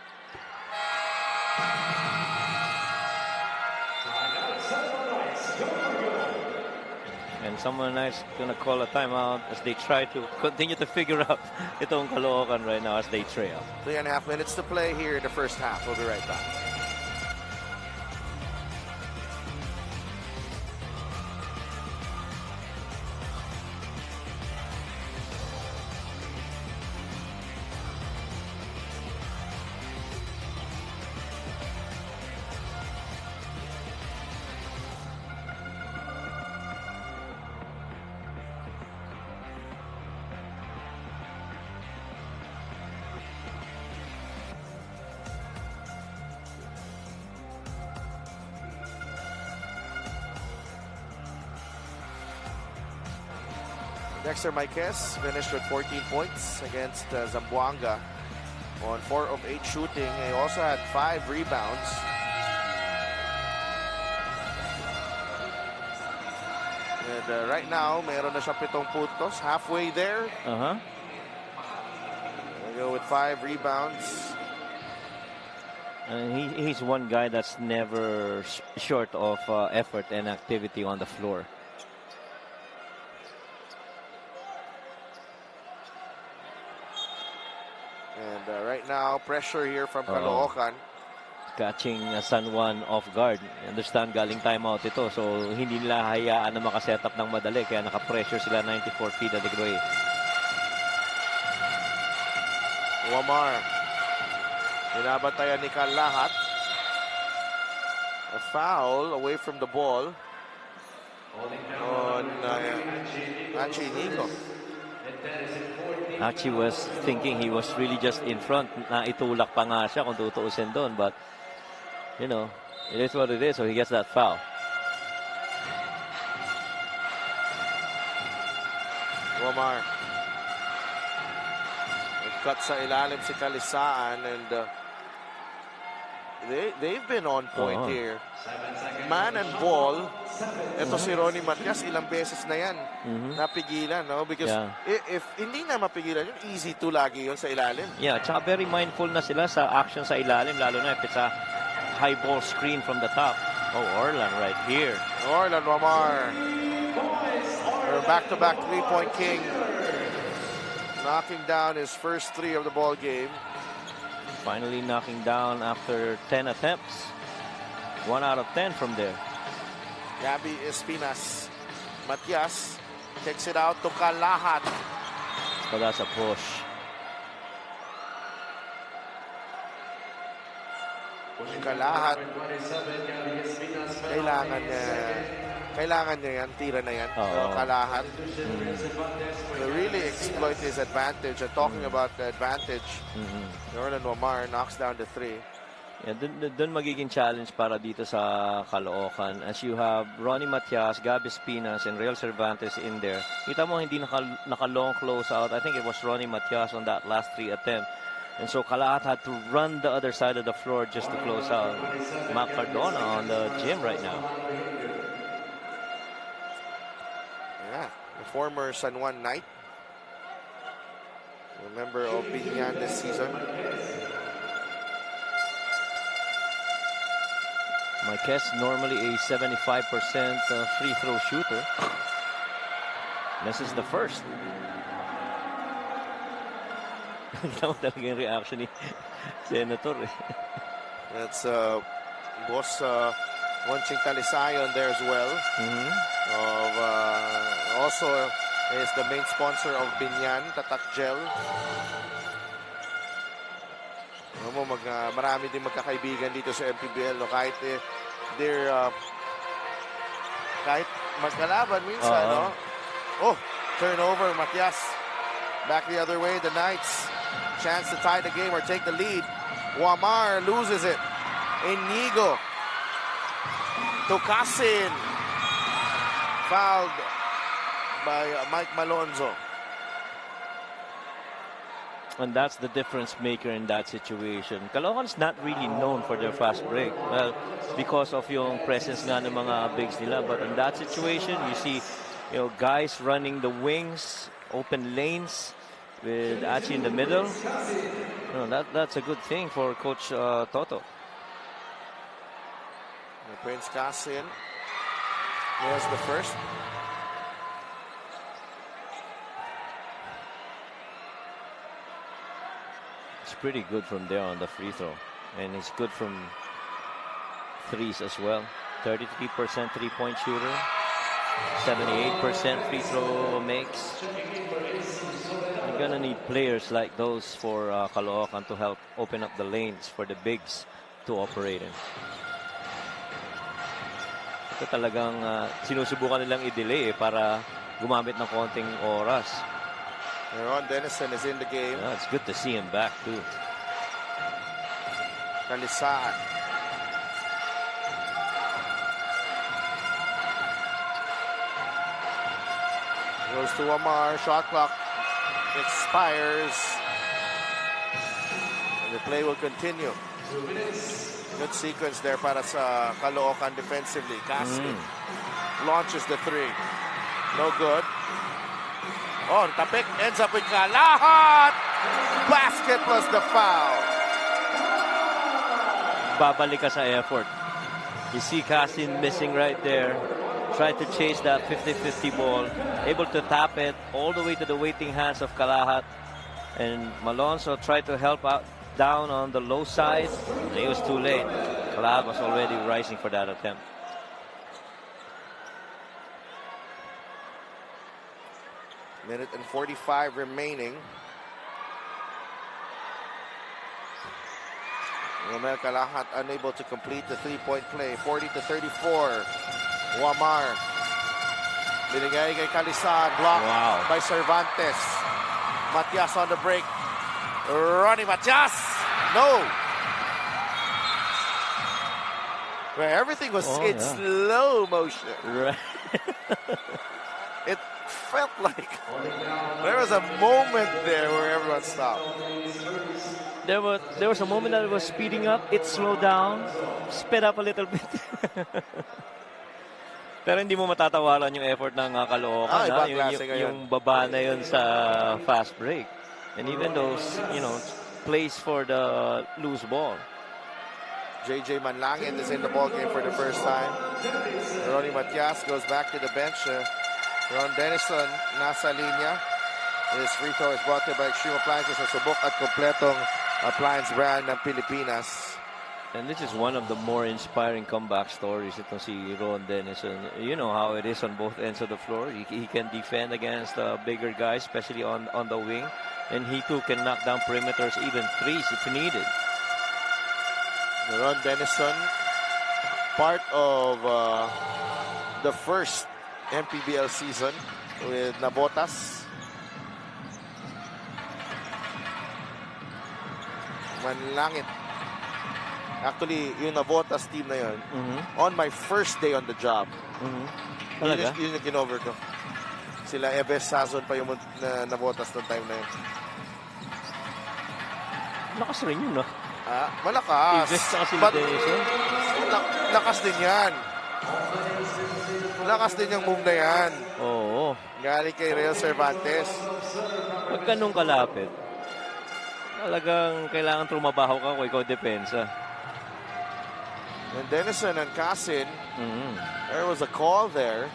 And someone else gonna call a timeout as they try to continue to figure out itong Caloocan right now as they trail. 3.5 minutes to play here in the first half. We'll be right back. Dexter Marquez finished with 14 points against Zamboanga on 4 of 8 shooting. He also had 5 rebounds. And right now, meron na siya 7 puntos. Halfway there. They go with 5 rebounds. And he's one guy that's never short of effort and activity on the floor. And right now, pressure here from Caloocan. Catching San Juan off guard. Understand, galing timeout ito. So, hindi nila hayaan na makasetup ng madali. Kaya naka-pressure sila 94 feet at degree. Wamar. Binabantayan ni Calahat. A foul away from the ball on Anchi Nico. Hachi was thinking he was really just in front. Naitulak pa nga siya kung tutuusin doon. But, you know, it is what it is. So he gets that foul. Wamar. Cut sa ilalim si Kalisaan. And they've been on point here. Man and ball. Ito si Ronnie Matias, ilang beses na yan napigilan, no? Because if hindi na mapigilan yun, easy to lagi yun sa ilalim. Yeah, tsaka very mindful na sila sa action sa ilalim, lalo na if it's a high ball screen from the top. Oh, Orlan right here. Orlan Wamar. Back-to-back three-point king. Knocking down his first 3 of the ball game. Finally knocking down after 10 attempts. 1 out of 10 from there. Gabby Espinas. Matias takes it out to Calahat. So that's a push. Calahat. Kailangan niya yan. Tira na yan. Calahat. To really exploit his advantage. And talking about the advantage, Orlan Wamar knocks down the 3. Yeah, dun magiging challenge para dito sa Caloocan as you have Ronnie Matias, Gabby Espinas, and Real Cervantes in there. Kita mo hindi naka-long close out. I think it was Ronnie Matias on that last 3 attempt. And so Calahat had to run the other side of the floor just to close out. Mac Cardona on the gym right now. Yeah, the former San Juan Knight. A member of Binyan this season. Marquez normally a 75% free throw shooter. This is the first. Kita mo talaga yung reaction ni Senator. That's boss Wonching Talisayon there as well. Also is the main sponsor of Binyan, Tatak Gel. Alam mo, marami din magkakaibigan dito sa MPBL. No? Kahit kahit magkalaban minsan. No? Oh, turnover, Matias. Back the other way, the Knights. Chance to tie the game or take the lead. Wamar loses it. Inigo. Tocasin. Fouled by Mike Malonzo. And that's the difference maker in that situation. Caloocan's not really known for their fast break. Well, because of yung presence nga ng mga bigs nila. But in that situation, you see, guys running the wings, open lanes with Achi in the middle. That's a good thing for Coach Toto. Prince Casin was the first. It's pretty good from there on the free throw. And he's good from threes as well. 33% three-point shooter. 78% free throw makes. You're gonna need players like those for Caloocan to help open up the lanes for the bigs to operate in. Ito talagang sinusubukan nilang i-delay para gumamit ng konting oras. Ron Dennison is in the game. Yeah, it's good to see him back too. Kalisaan. Goes to Amar. Shot clock expires. And the play will continue. Good sequence there para sa Caloocan defensively. Casin launches the three. No good. Oh, tapik ends up with Kalahat. Basket plus the foul. Babalik ka sa effort. You see Casin missing right there. Tried to chase that 50-50 ball. Able to tap it all the way to the waiting hands of Kalahat. And Malonzo tried to help out down on the low side. And it was too late. Kalahat was already rising for that attempt. Minute and 45 remaining. Romel Kalahat unable to complete the three-point play. 40-34. Wamar. Binigay kay Kalisan. Blocked by Cervantes. Matias on the break. Ronnie Matias. No. Well, everything was in slow motion. Right. It felt like there was a moment there where everyone stopped. There was a moment that it was speeding up. It slowed down, sped up a little bit. Pero hindi mo matatawaran yung effort ng Caloocan. Yung baba na yun sa fast break. And even those, plays for the loose ball. JJ Manlangit is in the ball game for the first time. Ronnie Matias goes back to the bench. Ron Dennison nasa linya. His free throw is brought to you by Extreme Appliances sa subok at kompletong appliance brand ng Pilipinas. And this is one of the more inspiring comeback stories. Itong si Ron Dennison. You know how it is on both ends of the floor. He can defend against bigger guys, especially on the wing. And he too can knock down perimeters, even threes if needed. Ron Dennison, part of the first MPBL season with Nabotas. Manlangit. Actually, yung Nabotas team na yun, on my first day on the job, yun yung kinover ko. Sila Eves Sazon pa yung Nabotas noong time na yun. Lakas rin yun, no? Malakas. Eves saka sila Dennison. Lakas din yan. Lakas din yung move na yan. Oo. Galing kay Real Cervantes. Pag ganun kalapit, talagang kailangan trumabaho ka kung ikaw depensa. And Dennison and Casin, there was a call there.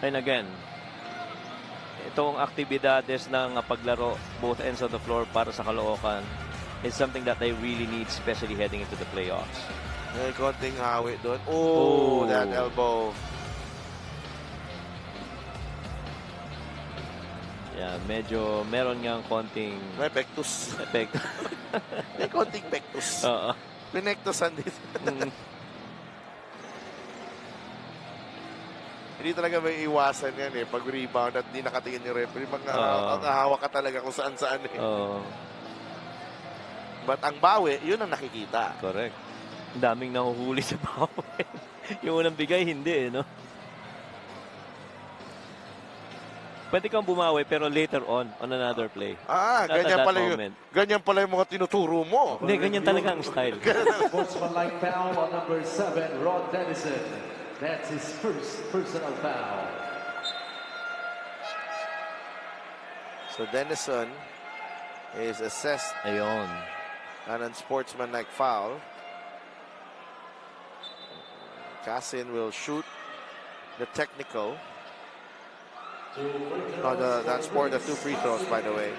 And again, itong aktibidades ng paglaro both ends of the floor para sa Caloocan is something that they really need, especially heading into the playoffs. May konting hawit doon. Oh, that elbow. Yeah, medyo meron ngang konting May pectus. effect. May konting pectus. Oo. Pinektusan dito. Mm. Hindi talaga may iwasan yan eh. Pag rebound at di nakatingin yung referee, Oo. hawak ka talaga kung saan-saan eh. Oo. But ang bawi, yun ang nakikita. Correct. Ang daming nahuhuli sa bawal. Yung unang bigay, hindi no? Pwede kang bumawi pero later on another play. Ah, Not at ganyan that pala, moment. ganyan pala yung mga tinuturo mo. Hindi, ganyan talaga ang style. Sportsmanlike foul on number 7, Rod Dennison. That's his first personal foul. So Dennison is assessed Ayun. an unsportsmanlike foul. Cassin will shoot the technical. Oh, that's for the 2 free throws, by the way.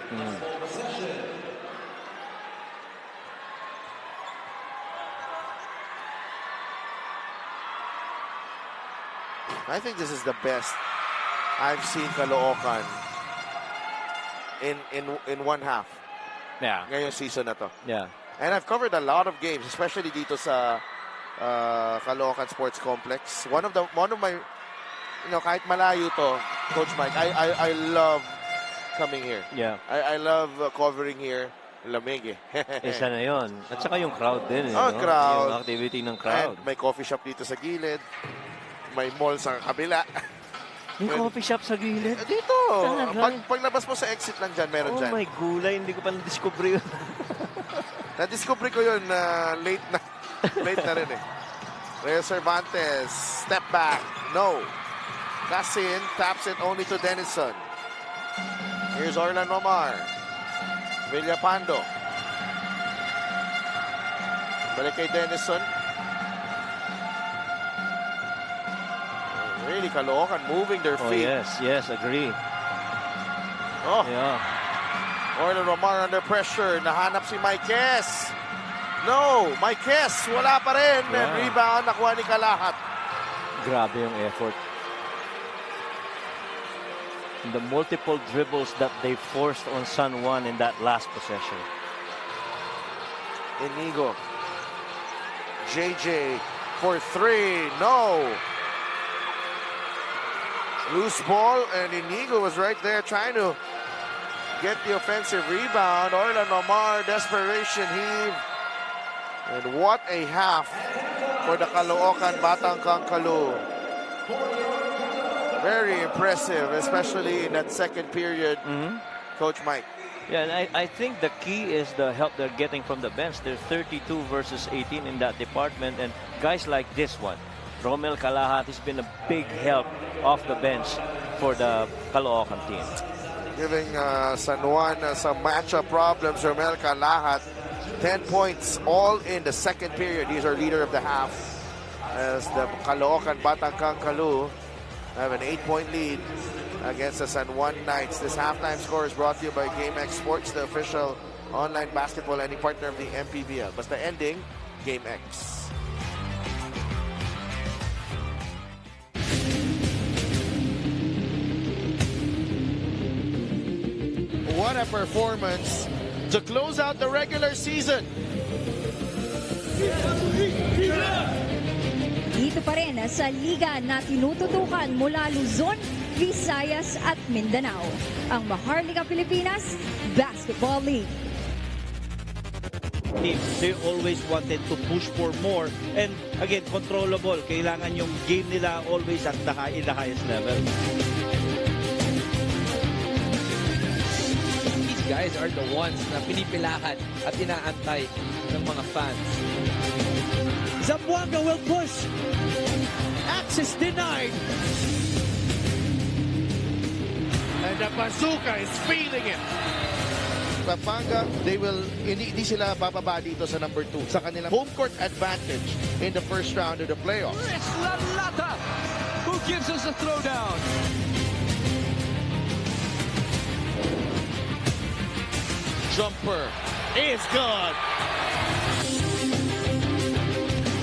I think this is the best I've seen Caloocan in one half Yeah. ngayong season na to. Yeah. And I've covered a lot of games, especially dito sa Caloocan Sports Complex. One of my, kahit malayo to, Coach Mike, I love coming here. Yeah. I love covering here. Lamig eh. Isa na yun. At saka yung crowd din. Oh, crowd. Yung activity ng And crowd. may coffee shop dito sa gilid. May mall sa kabila. May coffee shop sa gilid. Dito. Talaga? Paglabas mo sa exit lang dyan, meron Oh dyan. my gulay, hindi ko pa na-discover yun. Na-discover ko yun late na. Late na rin eh. Reyes Cervantes, step back. No. Cassin taps it only to Dennison. Here's Orlan Omar. Villapando. Balik kay Dennison. Really, Caloocan moving their Oh feet. yes, agree. Oh, Yeah. Orlan Omar under pressure. Nahanap si Maikes. No, Maikes, wala pa rin. And Yeah. rebound, nakuha ni Kalahat. Grabe yung effort. The multiple dribbles that they forced on San Juan in that last possession. Inigo. JJ for 3. No. Loose ball, and Inigo was right there trying to get the offensive rebound. Orlan Omar, desperation heave. And what a half for the Caloocan Batang Kangkalu. Very impressive, especially in that second period, Coach Mike. Yeah, and I think the key is the help they're getting from the bench. They're 32 versus 18 in that department. And guys like this one, Romel Kalahat has been a big help off the bench for the Caloocan team. Giving San Juan some matchup problems. Romel Kalahat, 10 points all in the second period. He's our leader of the half. As the Caloocan Batang Kangkalu have an 8-point lead against the San Juan Knights. This halftime score is brought to you by GameX Sports, the official online basketball lending partner of the MPBL. Basta ending, GameX. What a performance to close out the regular season. Dito pa rin sa liga na tinututukan mula Luzon, Visayas at Mindanao. Ang Maharlika Pilipinas Basketball League. They always wanted to push for more. And again, controllable. Kailangan yung game nila always at in the highest level. These guys are the ones na pinipilakan at inaantay ng mga fans. Zamboanga will push. Access denied. And the bazooka is feeling it. Pampanga, hindi sila bababa dito sa number 2 sa kanilang home court advantage in the first round of the playoffs. It's Lalata who gives us a throwdown. Jumper is good.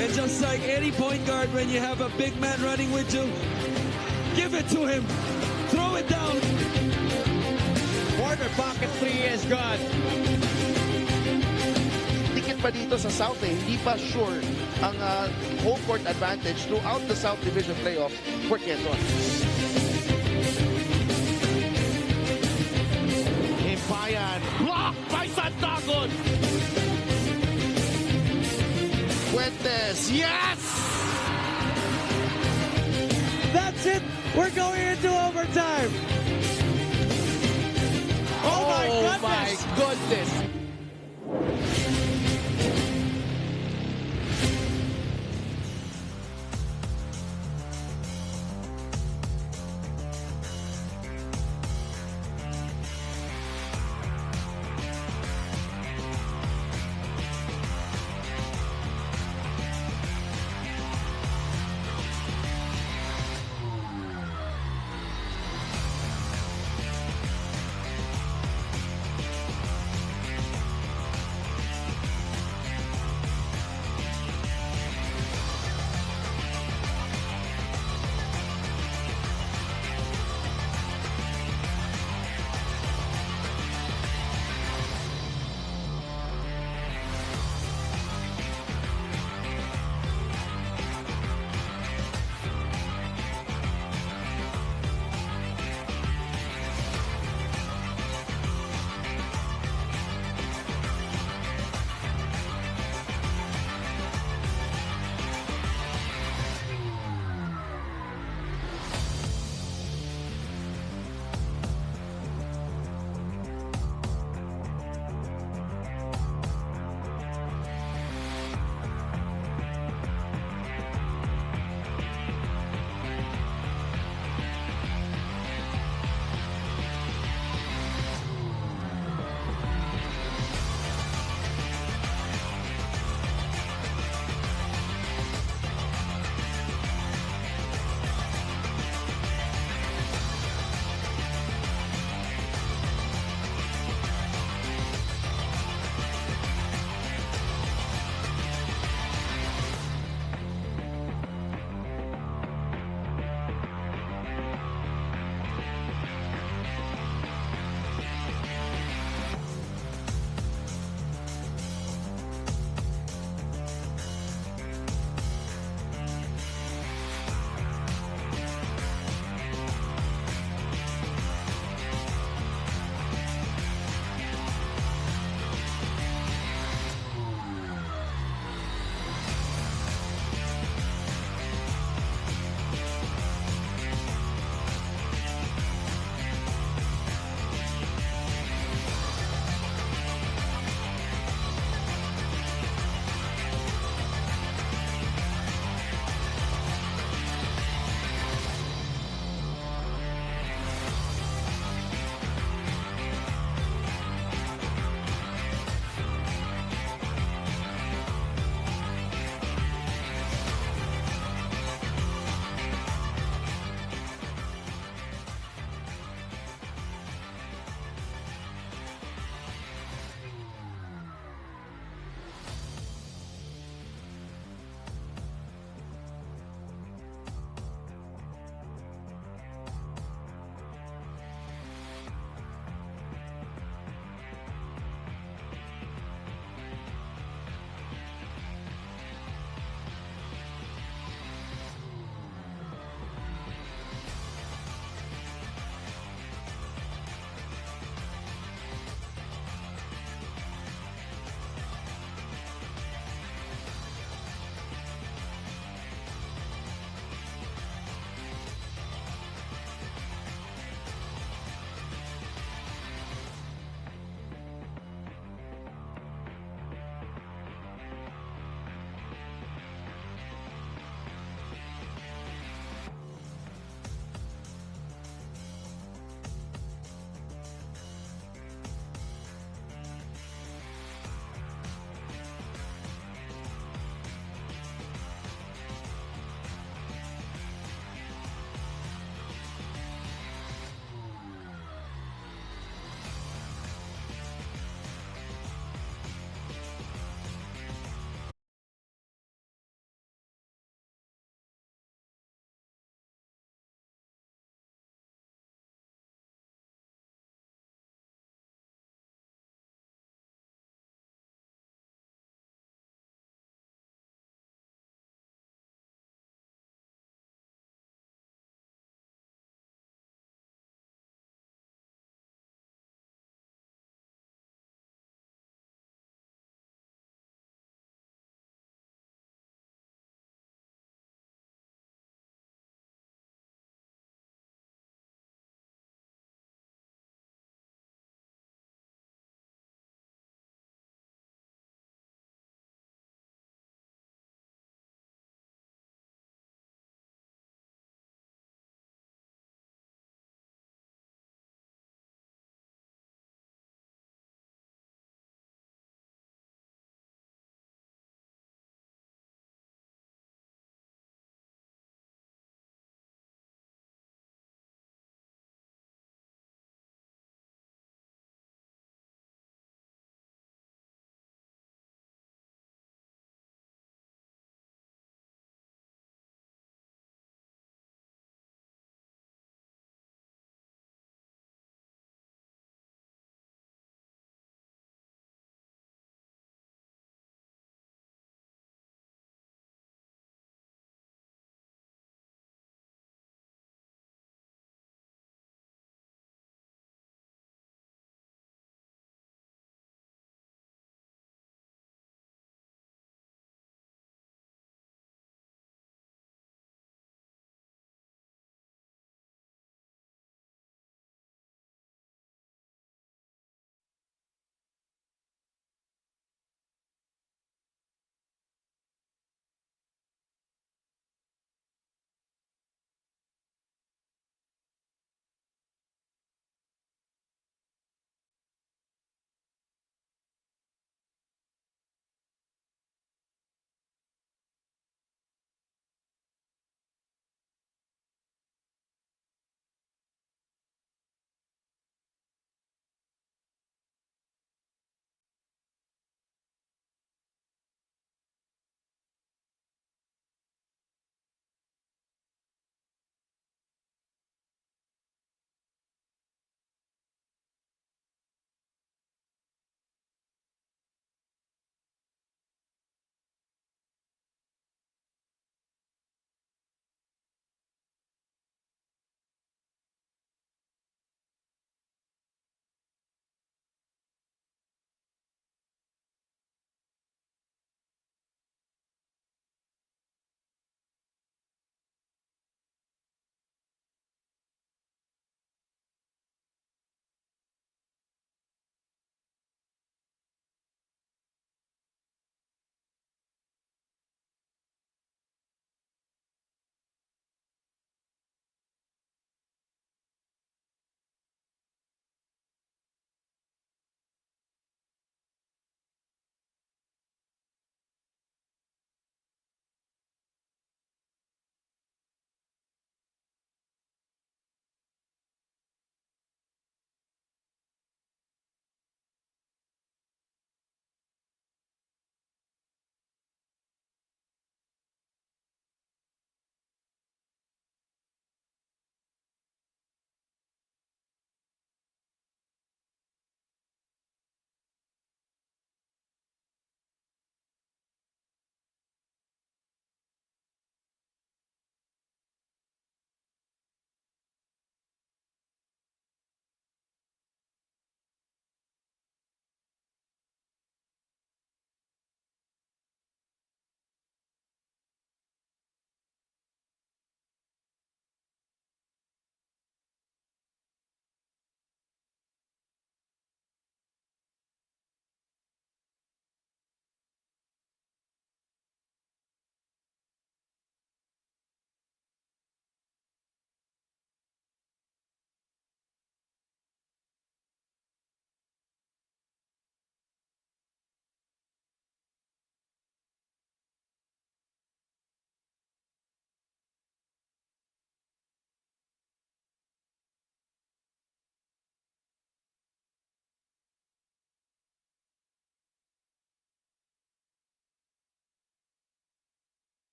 And just like any point guard, when you have a big man running with you, give it to him. Throw it down. corner. Pocket three is gone. Dikit pa dito sa South hindi pa sure ang home court advantage throughout the South Division playoff for Quezon. Himpayan, blocked by Santagon! Fuentes, yes! That's it. We're going into overtime. Oh my goodness.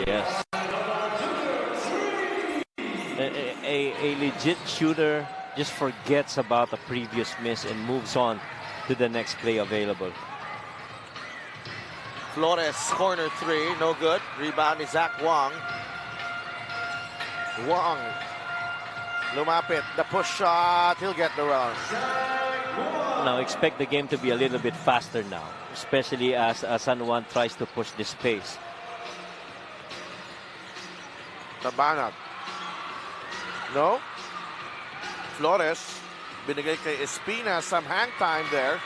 Yes. A legit shooter just forgets about the previous miss and moves on to the next play available. Flores, corner three, no good. Rebound is Zach Juan. Juan. Lumapit, the push shot, he'll get the run. Now expect the game to be a little bit faster now, especially as San Juan tries to push this pace. Tabanag. No. Flores, binigay kay Espina, some hang time there.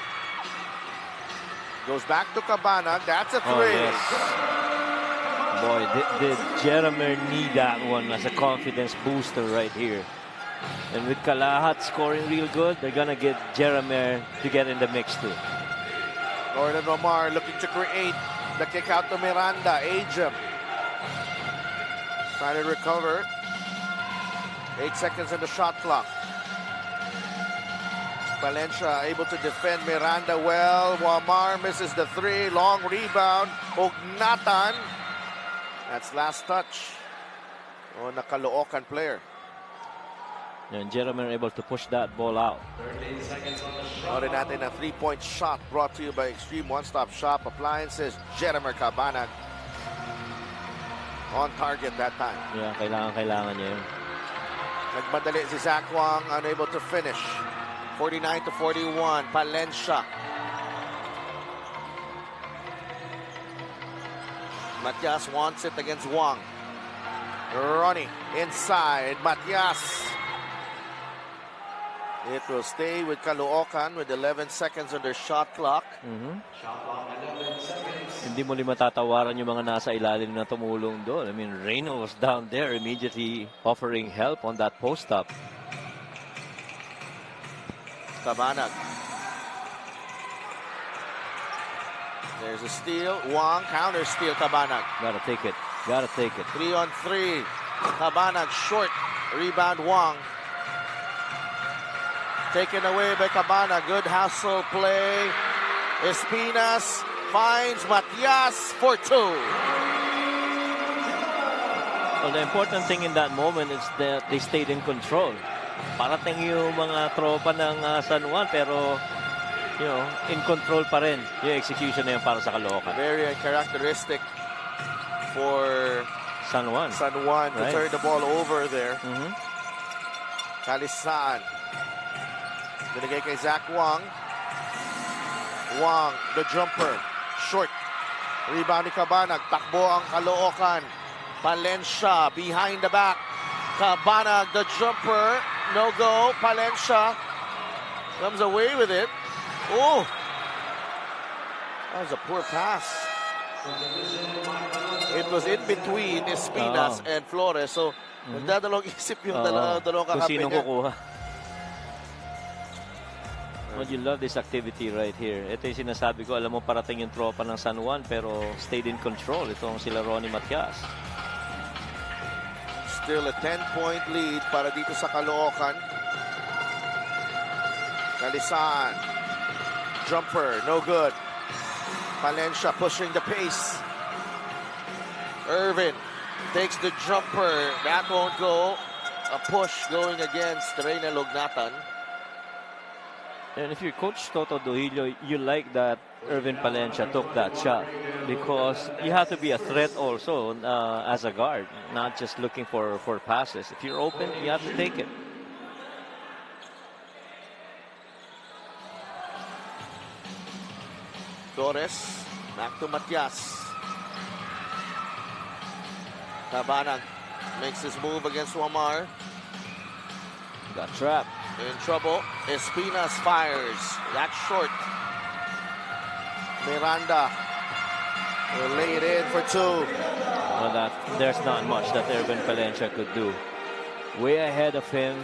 Goes back to Cabanag, that's a Oh, three. yes. Boy, did Jeremy need that one as a confidence booster right here. And with Kalahat scoring real good, they're gonna get Jeremy to get in the mix too. Gordon Romar looking to create the kick out to Miranda. Ajum trying to recover. 8 seconds in the shot clock. Valencia able to defend Miranda well. Wamar misses the three. Long rebound. Ugnatan. That's last touch on the Caloocan player. And Jeremy able to push that ball out. Orin natin a 3-point shot brought to you by Extreme One-Stop Shop Appliances. Jeremy Cabanag on target that time. Yeah, kailangan niya yun. Nagmadali si Zach Wang, unable to finish. 49-41, Palencia. Matias wants it against Wang. Ronnie inside, Matias. It will stay with Caloocan with 11 seconds on their shot clock. Hindi mo rin matatawaran yung mga nasa ilalim na tumulong doon. I mean, Reyno was down there immediately offering help on that post-up. Cabanag. There's a steal. Wang counter steal. Cabanag. Gotta take it. Gotta take it. 3-on-3. Cabanag short. Rebound Wang. Taken away by Cabanag. Good hustle play. Espinas finds Matias for two. Well, the important thing in that moment is that they stayed in control. Parating yung mga tropa ng San Juan, pero you know, in control pa rin yung execution na yun para sa Caloocan. Very uncharacteristic for San Juan. San Juan to Right. turn the ball over there. Kalisaan. Binigay kay Zach Wang. Wang, the jumper. Short. Rebound ni Cabanag. Takbo ang Caloocan. Palencia behind the back. Cabanag, the jumper. No go. Palencia comes away with it. Oh! That was a poor pass. It was in between Espinas and Flores. So, nagdadalawang isip yung dalawang Kung kakampi sinong niya. kukuha. Well, you love this activity right here. Ito yung sinasabi ko, alam mo parating yung tropa ng San Juan pero stayed in control. Itong sila Ronnie Matias. Still a 10-point lead para dito sa Caloocan. Kalisaan. Jumper, no good. Palencia pushing the pace. Irvin takes the jumper. That won't go. A push going against Reyna Lugnatan. And if you're Coach Toto Dohillo, you like that Irvin Palencia took that shot because you have to be a threat also as a guard, not just looking for passes. If you're open, you have to take it. Torres, back to Matias. Cabanag makes his move against Wamar. Got trapped. In trouble. Espinas fires. That's short. Miranda will lay it in for two. Well, there's not much that Irvin Palencia could do. Way ahead of him.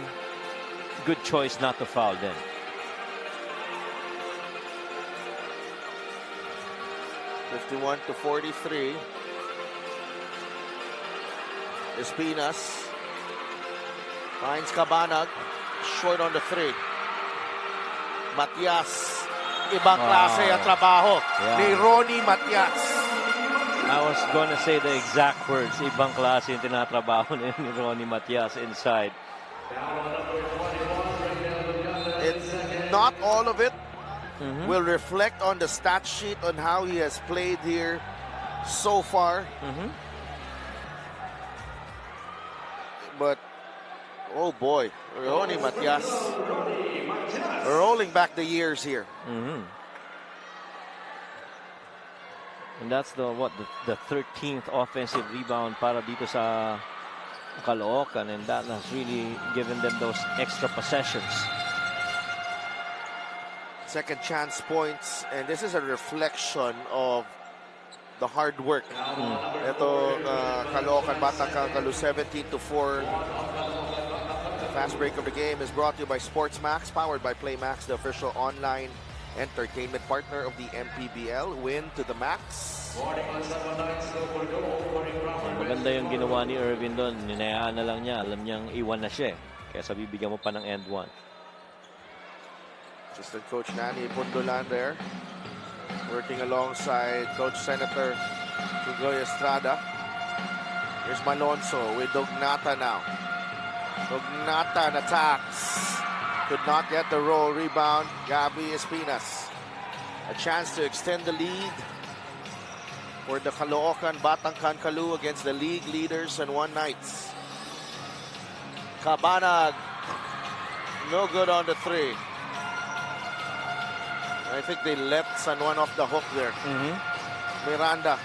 Good choice not to foul then. (51-43). Espinas finds Cabanag. Short on the three. Matias. Ibang klase ang trabaho ni Ronnie Matias. I was gonna say the exact words. Ibang klase yung tinatrabaho ni Ronnie Matias inside. It's not all of it will reflect on the stat sheet on how he has played here so far. But, oh boy, Ronnie Matias rolling back the years here. And that's the 13th offensive rebound para dito sa Caloocan, and that has really given them those extra possessions. Second chance points, and this is a reflection of the hard work. Ito, Caloocan Batang Kangkalu 17-4. The fast break of the game is brought to you by Sportsmax, powered by PlayMax, the official online entertainment partner of the MPBL. Win to the max. Maganda yung ginawa ni Irvin doon. Ninayaan na lang niya. Alam niyang iwan na siya. Kaya sa bibigyan mo pa ng end one. Assistant Coach Nani Pundulan there, working alongside Coach Senator Tugoy Estrada. Here's Malonzo with Dognata now. Dognata attacks. Could not get the roll. Rebound, Gabi Espinas. A chance to extend the lead for the Caloocan Batang Kangkalu against the league leaders and One Knights. Cabanag, no good on the three. I think they let San Juan off the hook there. Miranda.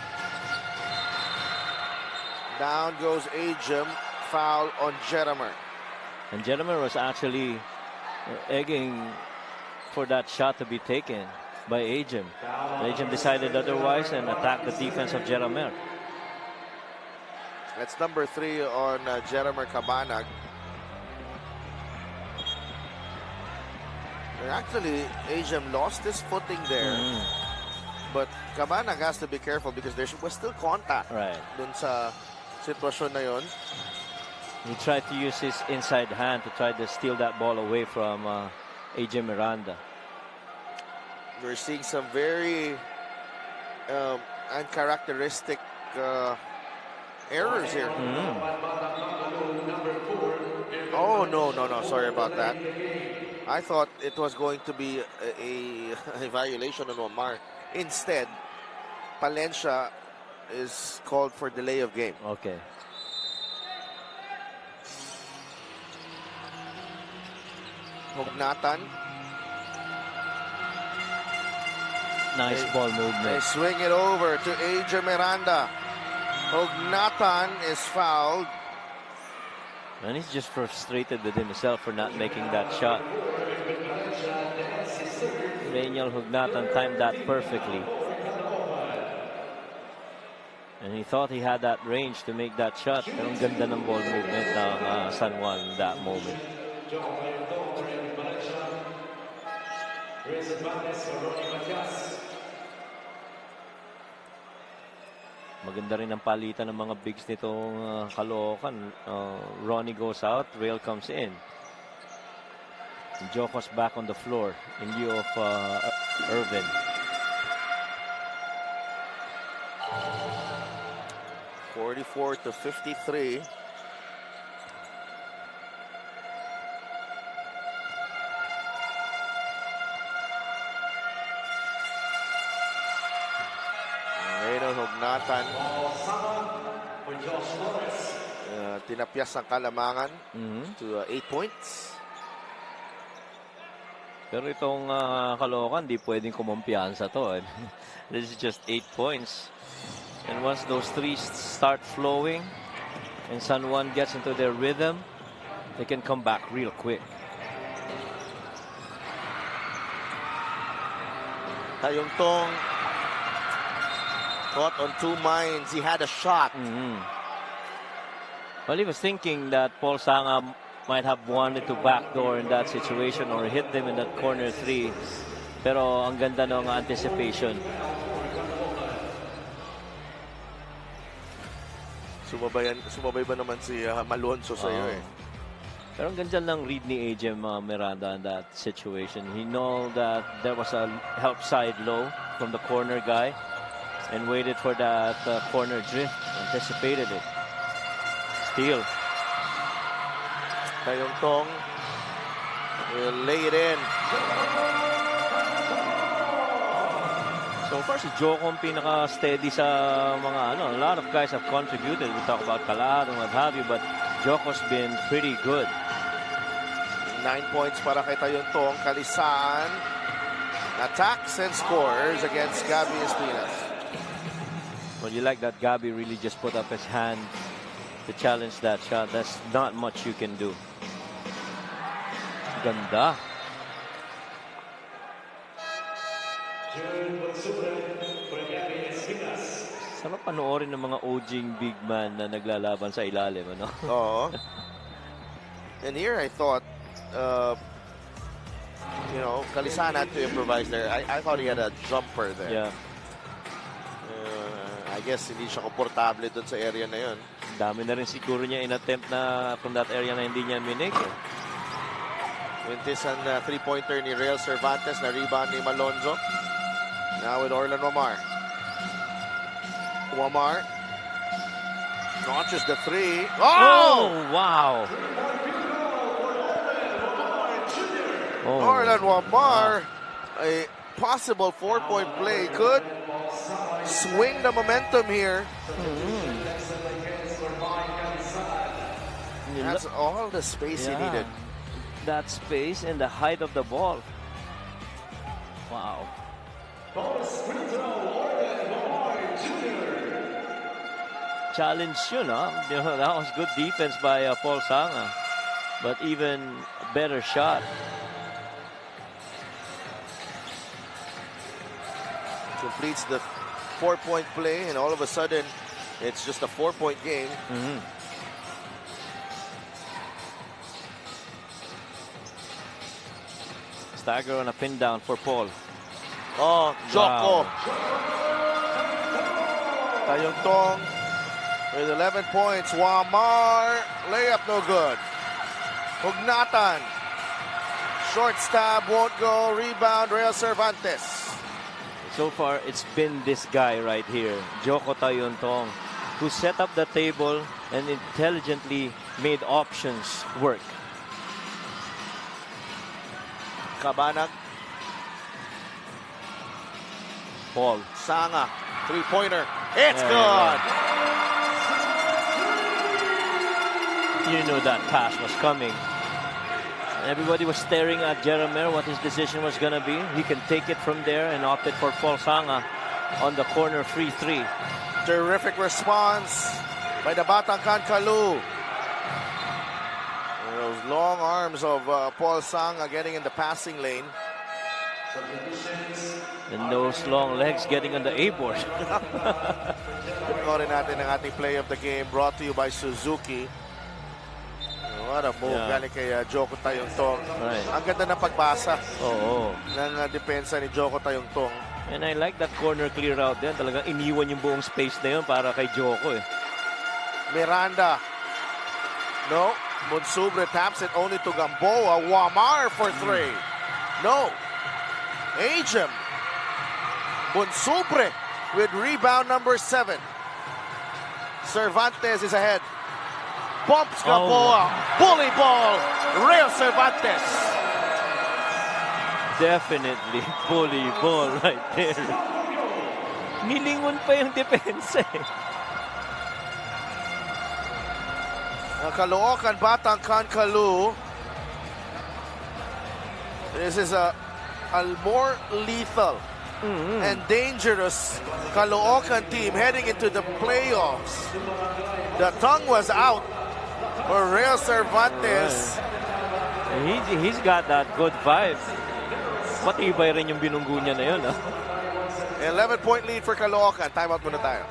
Down goes Ajim. Foul on Jeramer. And Jeramer was actually egging for that shot to be taken by Ajim. Ajim decided otherwise and attacked the defense of Jeramer. That's number 3 on Jeramer Cabanag. Actually, Ajim lost his footing there. But Cabanag has to be careful because there was still contact. Right. Dun sa sitwasyon na yon. He tried to use his inside hand to try to steal that ball away from AJ Miranda. We're seeing some very uncharacteristic errors here. Oh, no. Sorry about that. I thought it was going to be a violation on Omar. Instead, Palencia is called for delay of game. Okay. Hugnatan. Nice ball They movement. swing it over to AJ Miranda. Hugnatan is fouled. And he's just frustrated with himself for not making that shot. Daniel Hugnatan timed that perfectly. And he thought he had that range to make that shot. Pero ang ganda ng ball movement ng San Juan in that moment. Maganda rin ang palitan ng mga bigs nitong Caloocan. Ronnie goes out, Rail comes in. And Joko's back on the floor in lieu of Irvin. (44-53). Hugnatan. Tinapyas ang Kalamangan to 8 points. Pero itong Caloocan, di pwedeng kumampiyansa to. This is just 8 points. And once those threes start flowing and San Juan gets into their rhythm, they can come back real quick. Tayungtong caught on 2 minds. He had a shot. Well, he was thinking that Paul Sanga might have wanted to backdoor in that situation or hit them in that corner 3. Pero ang ganda ng anticipation. Sumabay ba naman si Malonzo sa iyo eh. Pero ang ganda ng read ni AJ Miranda in that situation. He know that there was a help side low from the corner guy. and waited for that corner drift. Anticipated it. Steal. Tayong Tong will lay it in. So far, si Joko ang pinaka-steady sa mga a lot of guys have contributed. We talk about Caloocan and what have you, but Joko's been pretty good. 9 points para kay Tayong Tong. Kalisaan attacks and scores against Gabby Espinas. Well, you like that Gabby really just put up his hand to challenge that shot. That's not much you can do. Ganda. Sarap panoorin ng mga OGing big man na naglalaban sa ilalim, ano? Oo. And here I thought, Kalisan had to improvise there. I thought he had a jumper there. Yeah. I guess hindi siya komportable doon sa area na yun. Dami na rin siguro niya in-attempt na from that area na hindi niya minake. Wintis ang three-pointer ni Real Cervantes na rebound ni Malonzo. Now with Orlan Wamar. Wamar launches the three. Oh, wow. Oh. Orlan Wamar, a possible 4-point play, could swing the momentum here. That's all the space he needed. That space and the height of the ball. Wow. Challenge yun, huh? That was good defense by Paul Sanga. But even better shot. Completes the 4-point play, and all of a sudden, it's just a 4-point game. Stagger on a pin down for Paul. Oh, Joko. Wow. Tayong Tong with 11 points. Wamar, layup no good. Hugnatan. Short stab, won't go. Rebound, Real Cervantes. So far, it's been this guy right here, Joko Tayuntong, who set up the table and intelligently made options work. Cabanag. Paul. Sanga, three-pointer. It's Yeah, good. You knew that pass was coming. Everybody was staring at Jeremiah, what his decision was going to be. He can take it from there and opted for Paul Sanga on the corner free three. Terrific response by the Batang Kalu. Those long arms of Paul Sanga getting in the passing lane. And those long legs getting on the A-board. Panoorin natin ang ating play of the game brought to you by Suzuki. What a move galing kay Joko Tayuntong. Right. Ang ganda ng pagbasa ng depensa ni Joko Tayuntong. And I like that corner clear out there. Talagang iniwan yung buong space na yun para kay Joko eh. Miranda. No. Monsubre taps it only to Gamboa. Wamar for three. No. Agem. Monsubre with rebound number 7. Cervantes is ahead. Bumps Gamboa. Bully ball. Real Cervantes. Definitely bully ball right there. Nilingon pa yung depensa eh. Caloocan Batang Kalu. This is a more lethal and dangerous Caloocan team heading into the playoffs. The tongue was out for Real Cervantes. He's got that good vibe. Matibay rin yung binunggo niya na yun. 11-point lead for Caloocan. Timeout muna tayo.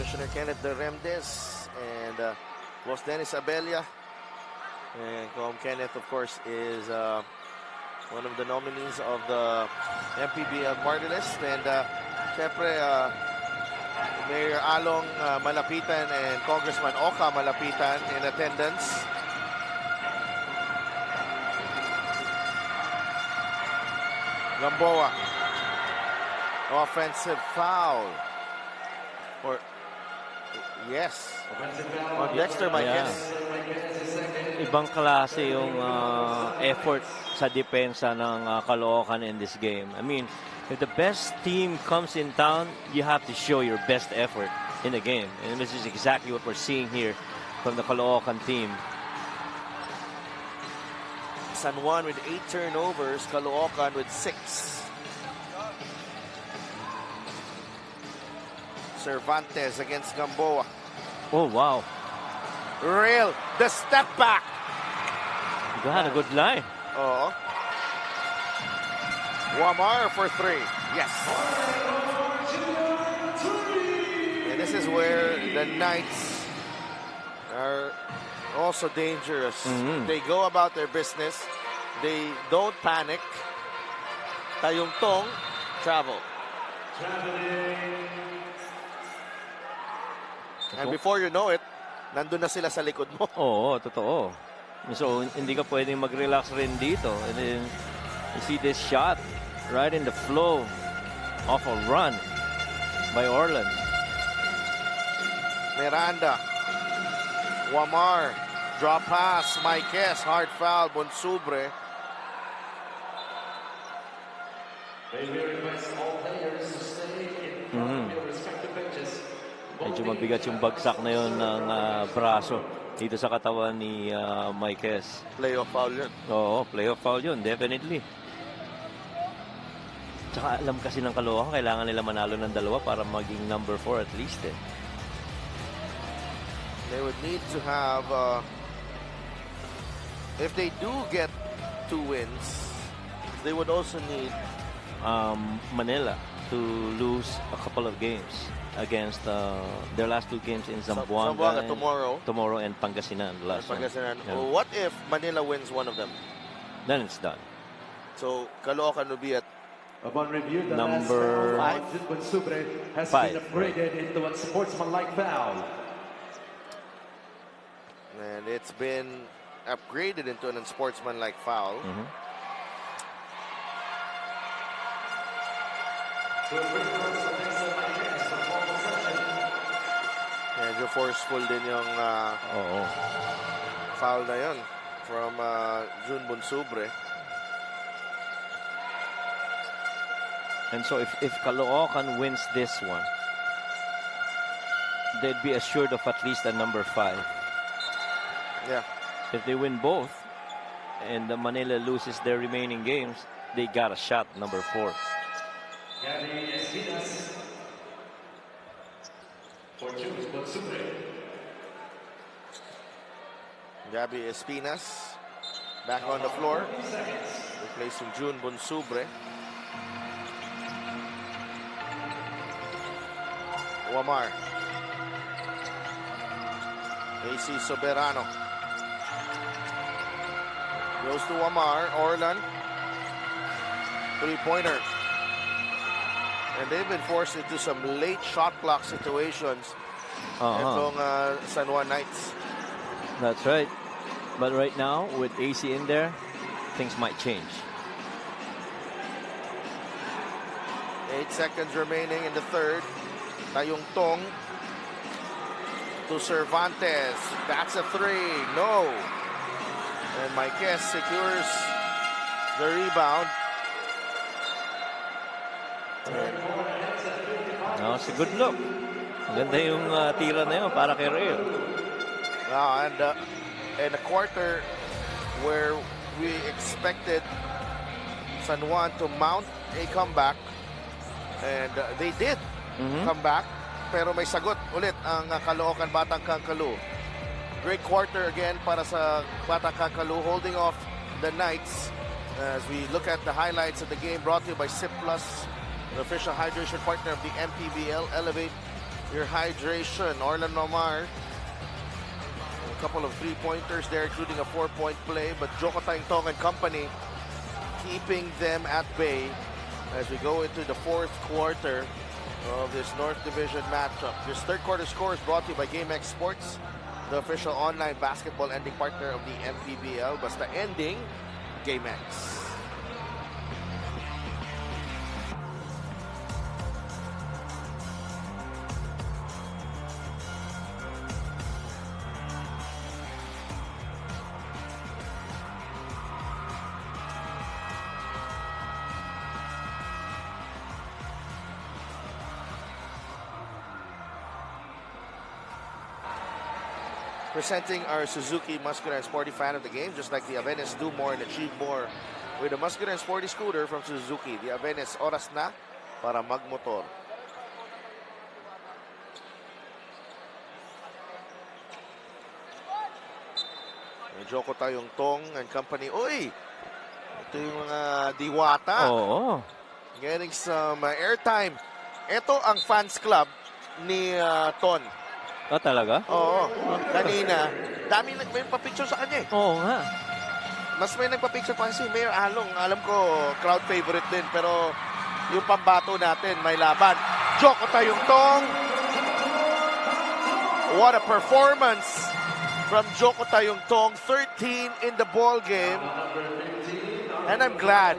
Commissioner Kenneth De Remdes and Boss Dennis Abella. And Kenneth, of course, is one of the nominees of the MPBL party list. And syempre, Mayor Along Malapitan and Congressman Oka Malapitan in attendance. Gamboa. Offensive foul. Or, yes. On Dexter Marquez. Ibang klase yung effort sa depensa ng Caloocan in this game. I mean, if the best team comes in town, you have to show your best effort in the game. And this is exactly what we're seeing here from the Caloocan team. San Juan with 8 turnovers, Caloocan with 6. Cervantes against Gamboa. Oh, wow. Real, the step back. God, a good line. Oh. Wamar for 3. Yes. And this is where the Knights are also dangerous. They go about their business. They don't panic. Tayong Tong, travel. And before you know it, nandun na sila sa likod mo. Oo, totoo. So, hindi ka pwedeng mag-relax rin dito. And then, you see this shot right in the flow of a run by Orland. Miranda. Wamar. Drop pass. Marquez. Hard foul. Bonsubre. Medyo mabigat yung bagsak na yun ng braso dito sa katawan ni Marquez. Playoff foul yun. Oo, playoff foul yun, definitely. Tsaka alam kasi ng Caloocan, kailangan nila manalo ng 2 para maging number 4 at least eh. They would need to have, if they do get 2 wins, they would also need Manila to lose a couple of games against their last 2 games in Zamboanga tomorrow and Pangasinan last Pangasinan. Yeah. What if Manila wins one of them? Then it's done. So Caloocan will be at Upon review, the number last foul, Bonsubre has 5. been upgraded into a sportsmanlike foul. And it's been upgraded into an unsportsmanlike foul. Medyo forceful din yung foul na yun from June Bonsubre. And so if Caloocan wins this one, they'd be assured of at least a number 5. Yeah. If they win both and the Manila loses their remaining games, they got a shot number 4. Gabby Espinas back on the floor, replacing June Bonsubre. Wamar. AC Soberano. Goes to Wamar. Orlan. 3-pointer. And they've been forced into some late shot clock situations. Itong San Juan Knights. That's right. But right now, with AC in there, things might change. 8 seconds remaining in the third. Tayong Tong to Cervantes. That's a 3. No. And Marquez secures the rebound. No, it's a good look. Ganda yung tira na yun para kay Rayo. And in a quarter where we expected San Juan to mount a comeback, and they did come back, pero may sagot ulit ang Caloocan Batang Kangkalu. Great quarter again para sa Batang Kangkalu, holding off the Knights. As we look at the highlights of the game, brought to you by SIP Plus, the official hydration partner of the MPBL. Elevate your hydration. Orlan Omar, a couple of three-pointers there, including a 4-point play. But Joko Tayong and company keeping them at bay as we go into the fourth quarter of this North Division matchup. This third quarter score is brought to you by GameX Sports, the official online basketball ending partner of the MPBL. Basta ending, GameX. Presenting our Suzuki Muscular and Sporty fan of the game, just like the Avenes, do more and achieve more with a Muscular and Sporty scooter from Suzuki. The Avenes, oras na para magmotor. Joko Tayong and company. Uy! Ito yung mga diwata. Oo. Getting some airtime. Ito ang fans club ni Ton. Oh, talaga? Oo. Kanina, dami nagpa-picture sa kanya eh. Oo nga. Mas may nagpa-picture pa si Mayor Along. Alam ko, crowd favorite din. Pero yung pambato natin, may laban. Joko Tayong. What a performance from Joko Tayong. 13 in the ball game. And I'm glad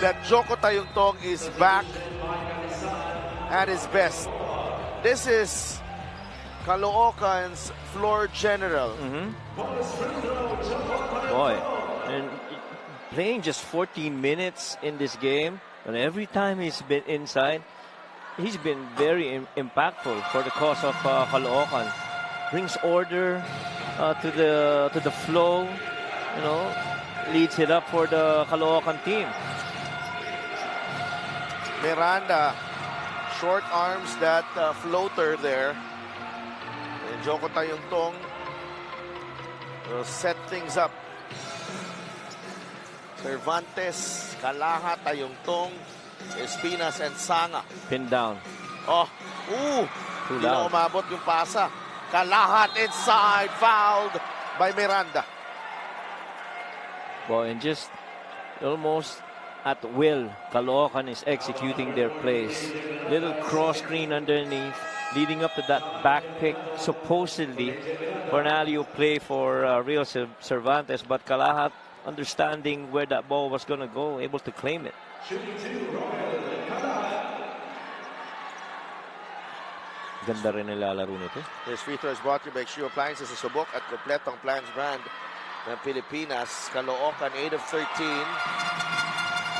that Joko Tayong is back at his best. This is Caloocan's floor general. Boy, and playing just 14 minutes in this game, and every time he's been inside, he's been very impactful for the cause of Caloocan. Brings order to the flow, you know, leads it up for the Caloocan team. Miranda, short arms that floater there. And Joko Tayong will set things up. Cervantes, Kalahat, Tayong, Espinas, and Sanga. Pinned down. Oh, Too hindi na loud. umabot yung pasa. Kalahat inside, fouled by Miranda. Boy, and just almost at will, Caloocan is executing their plays. Little cross screen underneath, leading up to that back pick, supposedly for an alley-oop play for Real Cervantes, but Kalahat, understanding where that ball was going to go, able to claim it. Ganda rin nilalaro nito. This free throw is brought to you by Xio Appliances sa Subok at kompletong plans brand ng Pilipinas. Caloocan 8 of 13.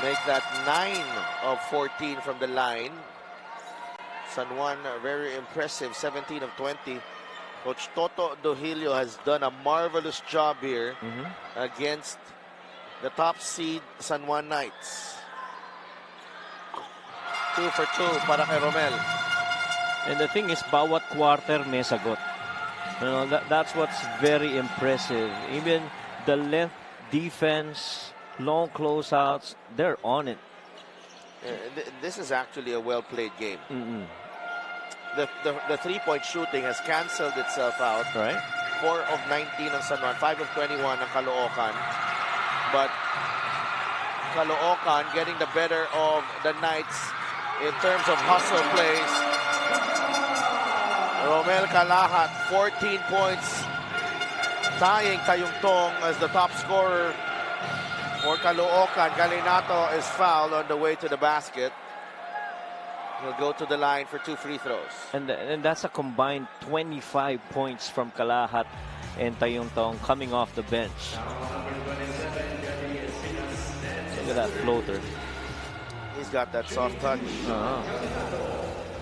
Make that 9 of 14 from the line. San Juan, very impressive, 17 of 20. Coach Toto Dohilio has done a marvelous job here against the top seed San Juan Knights. 2 for 2 para kay Romel. And the thing is, bawat quarter may sagot. You know, that's what's very impressive. Even the length defense, long closeouts, they're on it. This is actually a well-played game. The three-point shooting has canceled itself out. Right. 4 of 19 ang San Juan, 5 of 21 ang Caloocan. But Caloocan getting the better of the Knights in terms of hustle plays. Romel Kalahat, 14 points, tying Tayong as the top scorer for Caloocan. Galinato is fouled on the way to the basket. He'll go to the line for 2 free throws. And that's a combined 25 points from Kalahat and Tayong coming off the bench. Look at that floater. He's got that soft touch.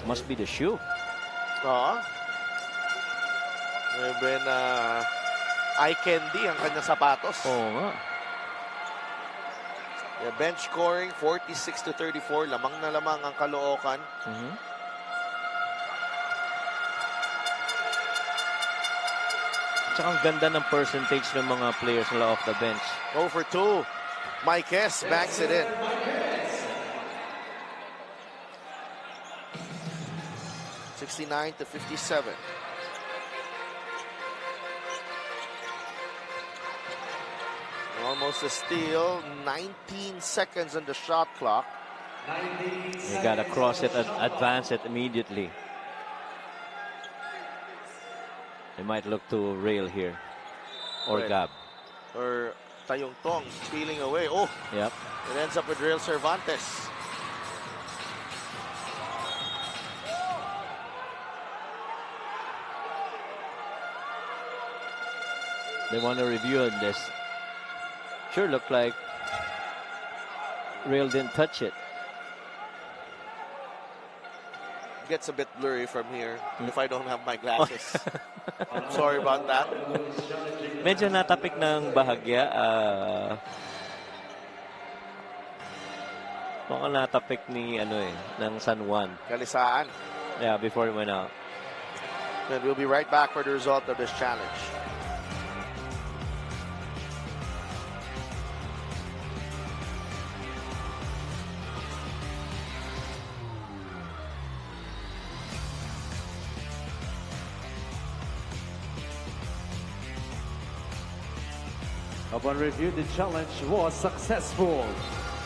Must be the shoe. May been eye candy ang kanyang sapatos. Oo nga. The bench scoring 46 to 34. Lamang na lamang ang Caloocan. Tsaka ang ganda ng percentage ng mga players nila off the bench. 0 for 2. Maikes backs it in. Si 69-57. Almost a steal. 19 seconds on the shot clock. You gotta cross it, advance it immediately. They might look to rail here. Or Right. Gab. Or Tayong Tong peeling away. Oh, Yep. it ends up with Real Cervantes. They want to review on this. Sure looked like Real didn't touch it. Gets a bit blurry from here if I don't have my glasses. I'm sorry about that. Medyo natapik ng bahagya. Mukhang natapik ni ng San Juan. Kalisaan. Yeah, before it went out. And we'll be right back for the result of this challenge. Upon review, the challenge was successful.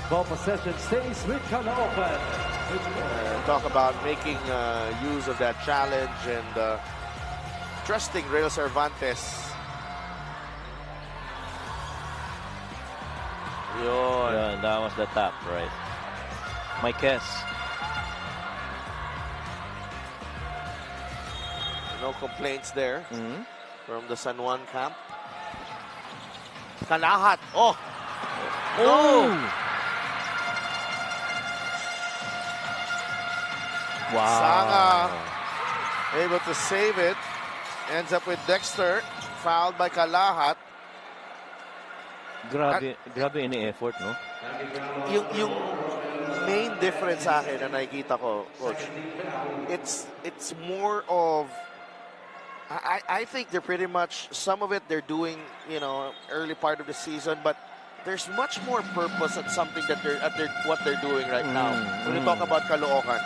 Ball possession stays with Caloocan. Talk about making use of that challenge and trusting Real Cervantes. Yun. Yeah, that was the tap, right? Marquez. No complaints there Mhm. from the San Juan camp. Kalahat. Oh! Oh! Wow. Sanga able to save it. Ends up with Dexter. Fouled by Kalahat. Grabe ini-effort, no? Yung main difference sa akin na nakikita ko, Coach, it's more of I think they're pretty much, some of it they're doing, early part of the season, but there's much more purpose at something that what they're doing right now. When you talk about Caloocan.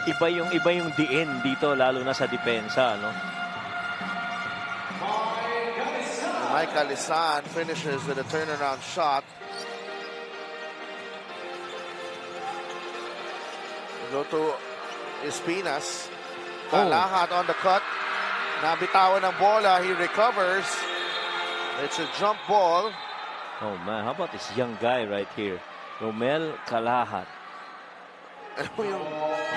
Iba yung diin dito, lalo na sa depensa, no? Mike Alisan finishes with a turnaround shot. Go to Espinas. Kalahat on the cut. Nabitawan ng bola. He recovers. It's a jump ball. Oh man, how about this young guy right here? Romel Kalahat. Alam mo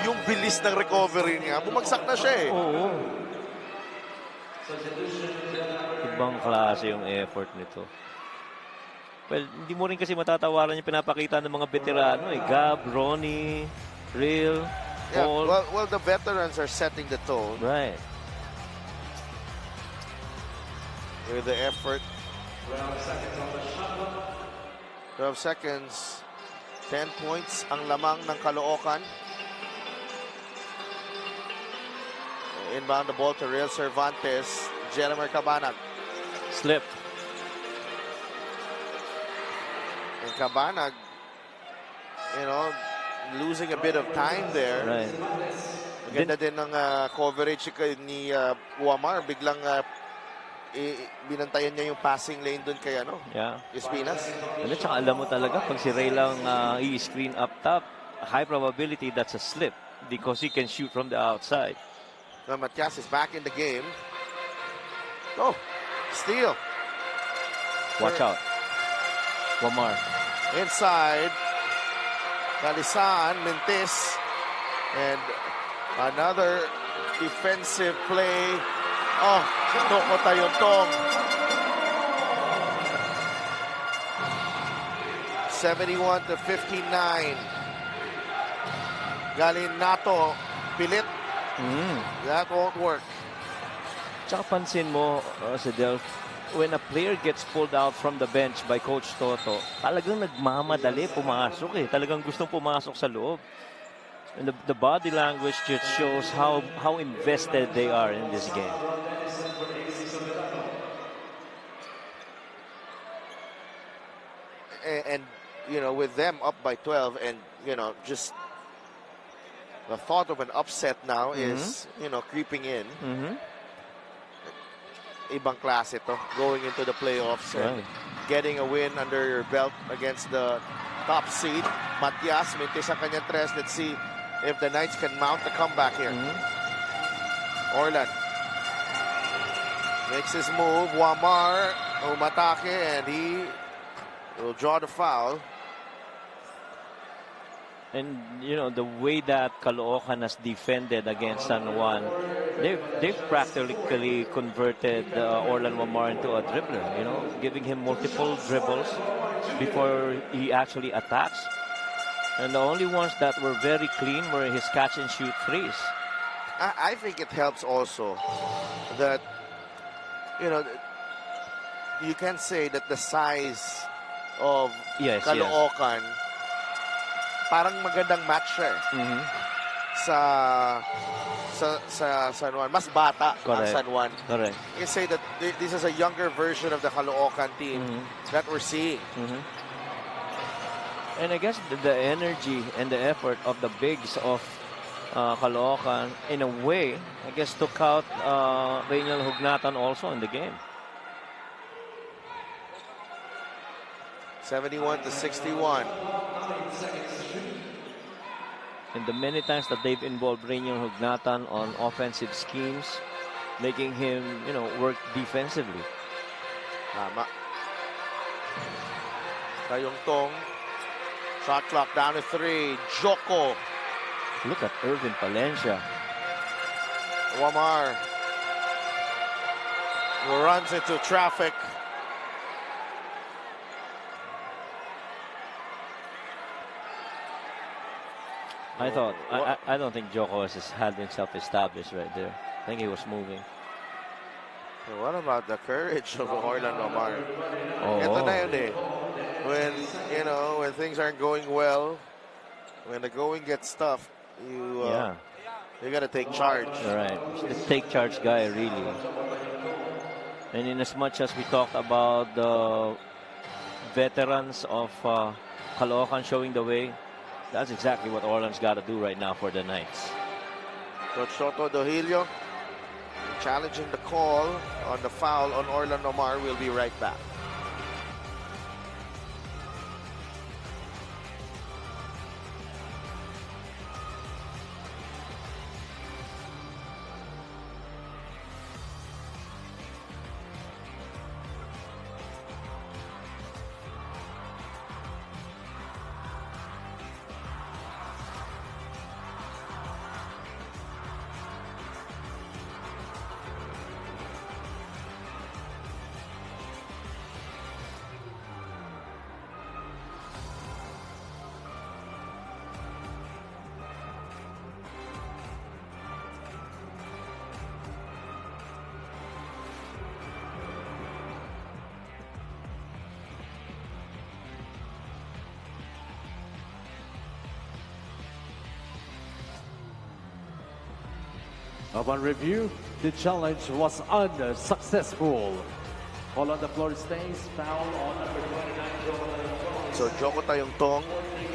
yung bilis ng recovery niya. Bumagsak na siya eh. Oo. Ibang klase yung effort nito. Well, hindi mo rin kasi matatawaran yung pinapakita ng mga veterano eh. Gab, Ronnie, Real, Paul. Well, the veterans are setting the tone. Right. With the effort. 12 seconds. 10 points ang lamang ng Caloocan. Inbound the ball to Real Cervantes. Jeremy Cabanag. Slip. And Cabanag, losing a bit of time there. Right. Maganda din ng coverage ni Uamar. Biglang binantayan niya yung passing lane dun kay Espinas. And tsaka alam mo talaga, pag si Ray lang i-screen up top, high probability that's a slip because he can shoot from the outside. Now Matias is back in the game. Oh, steal. Watch out. Wamar. Inside. Kalisan, Mintis. And another defensive play. Oh, Toko Tayontong. 71-59. Galing Nato. Pilit. That won't work. Tsaka pansin mo, si Delph, when a player gets pulled out from the bench by Coach Toto, talagang nagmamadali pumasok eh. Talagang gustong pumasok sa loob. And the body language just shows how invested they are in this game. And with them up by 12 and, just the thought of an upset now is, creeping in. Ibang klase to, going into the playoffs and getting a win under your belt against the top seed. Matias, mintis ang kanyang tres. Let's see if the Knights can mount the comeback here. Orlan makes his move. Wamar umatake and he will draw the foul. And the way that Caloocan has defended against San Juan, they've practically converted Orlan Wamar into a dribbler. Giving him multiple dribbles before he actually attacks. And the only ones that were very clean were his catch and shoot threes. I think it helps also that you can say that the size of Caloocan. Parang magandang match siya sa San Juan. Mas bata ang San Juan. Correct. You can say that this is a younger version of the Caloocan team that we're seeing. And I guess the energy and the effort of the bigs of Caloocan, in a way, I guess took out Reynel Hugnatan also in the game. 71-61. And the many times that they've involved Reynel Hugnatan on offensive schemes, making him, work defensively. Tama. Tayong Tong. Shot clock down to 3. Joko. Look at Irvin Palencia. Wamar runs into traffic. I don't think Joko has had himself established right there. I think he was moving. What about the courage of Orlan Wamar? Ito na yun eh. When things aren't going well, when the going gets tough, you gotta take charge. Right, the take charge guy really. And in as much as we talked about the veterans of Caloocan showing the way, that's exactly what Orlan's got to do right now for the Knights. Coach Soto Dohilio challenging the call on the foul on Orlan Wamar. We'll be right back. Upon review, the challenge was unsuccessful. All on the floor stays, foul on number 29. So Joko Tayong Tong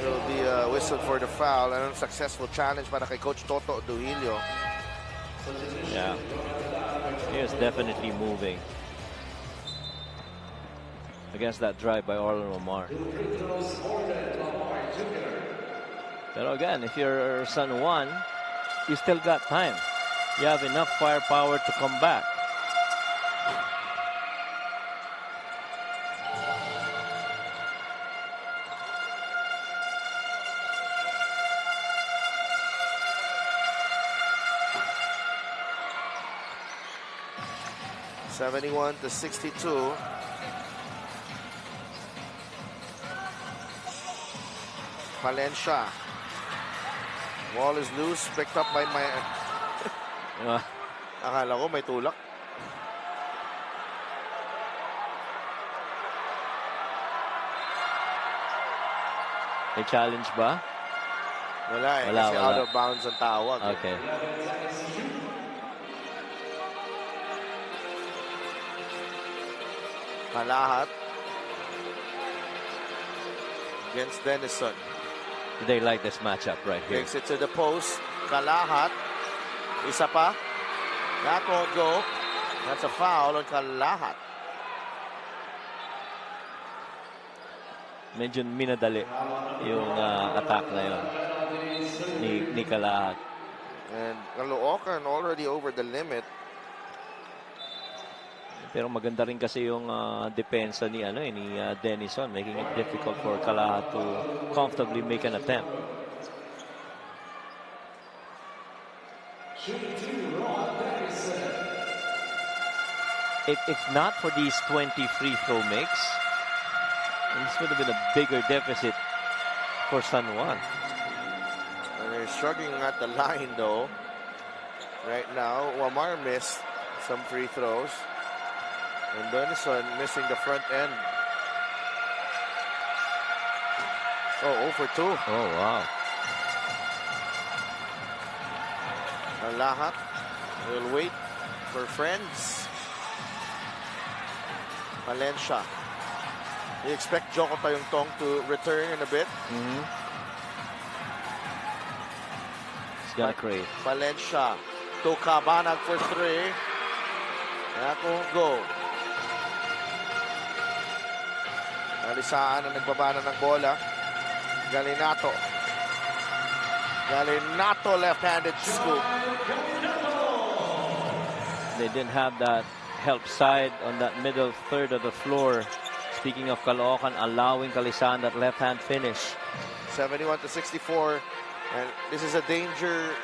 will be whistled for the foul. An unsuccessful challenge para kay Coach Toto Dohilio. Yeah, he is definitely moving against that drive by Orlan Wamar. But again, if you're San Juan, you still got time. You have enough firepower to come back. (71-62). Palencia. Ball is loose, picked up by my... Akala ko may tulak. May challenge ba? Wala eh. Kasi out of bounds ang tawag. Okay. Kalahat against Denison. They like this matchup right here. Takes it to the post. Kalahat. Isa pa. That won't go. That's a foul on Kalahat. Medyo minadali yung attack na yun ni Kalahat. And Caloocan already over the limit. Pero maganda rin kasi yung depensa ni Denison, making it difficult for Kalahat to comfortably make an attempt. If not for these 20 free throw makes, this would have been a bigger deficit for San Juan. And they're struggling at the line though. Right now, Wamar missed some free throws. And Denison missing the front end. Oh, 0 for 2. Oh, wow. Kalahat will wait for friends. Valencia. You expect Joko Tayongtong to return in a bit. He's gonna create. Valencia to Cabanag for 3. That won't go. Alisaan ang nagbabana ng bola. Galinato. Galinato left-handed scoop. They didn't have that help side on that middle third of the floor. Speaking of Caloocan, allowing Calisan that left-hand finish. 71-64. And this is a danger.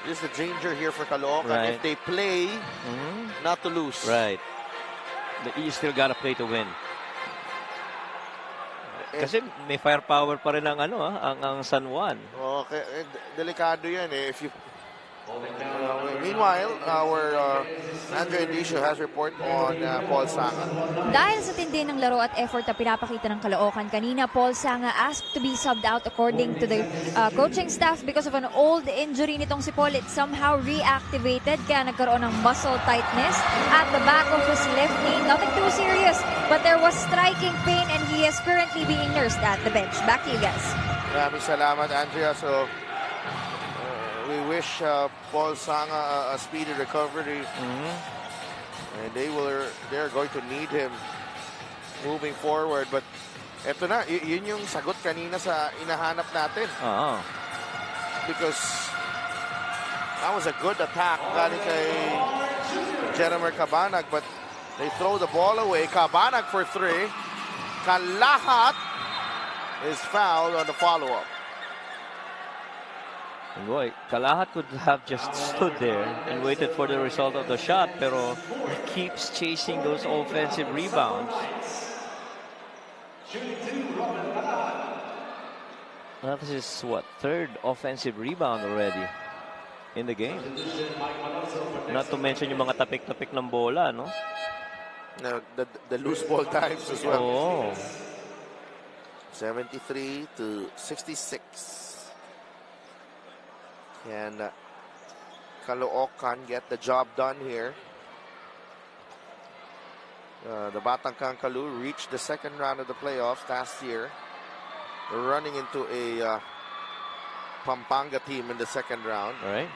This is a danger here for Caloocan. Right. If they play, not to lose. Right. You still gotta play to win. Kasi may firepower pa rin ang San Juan. Okay, delikado yan eh. If you meanwhile, our Andrea Indicio has report on Paul Sanga. Dahil sa tindi ng laro at effort na pinapakita ng Caloocan kanina, Paul Sanga asked to be subbed out according to the coaching staff because of an old injury nitong si Paul. It somehow reactivated kaya nagkaroon ng muscle tightness at the back of his left knee. Nothing too serious, but there was striking pain and he is currently being nursed at the bench. Back to you guys. Maraming salamat, Andrea. So, we wish Paul Sanga a speedy recovery. And they're going to need him moving forward. But eto na, yun yung sagot kanina sa inahanap natin. Because that was a good attack galing kay Jeremy Cabanag, but they throw the ball away. Cabanag for 3. Kalahat is fouled on the follow-up. Boy, Kalahat could have just stood there and waited for the result of the shot, pero he keeps chasing those offensive rebounds. That is what, third offensive rebound already in the game. Not to mention yung mga tapik-tapik ng bola, no? No, the loose ball times as well. Oh. 73-66. Can Caloocan get the job done here? The Batang Kaloo reached the second round of the playoffs last year. They're running into a Pampanga team in the second round. All right.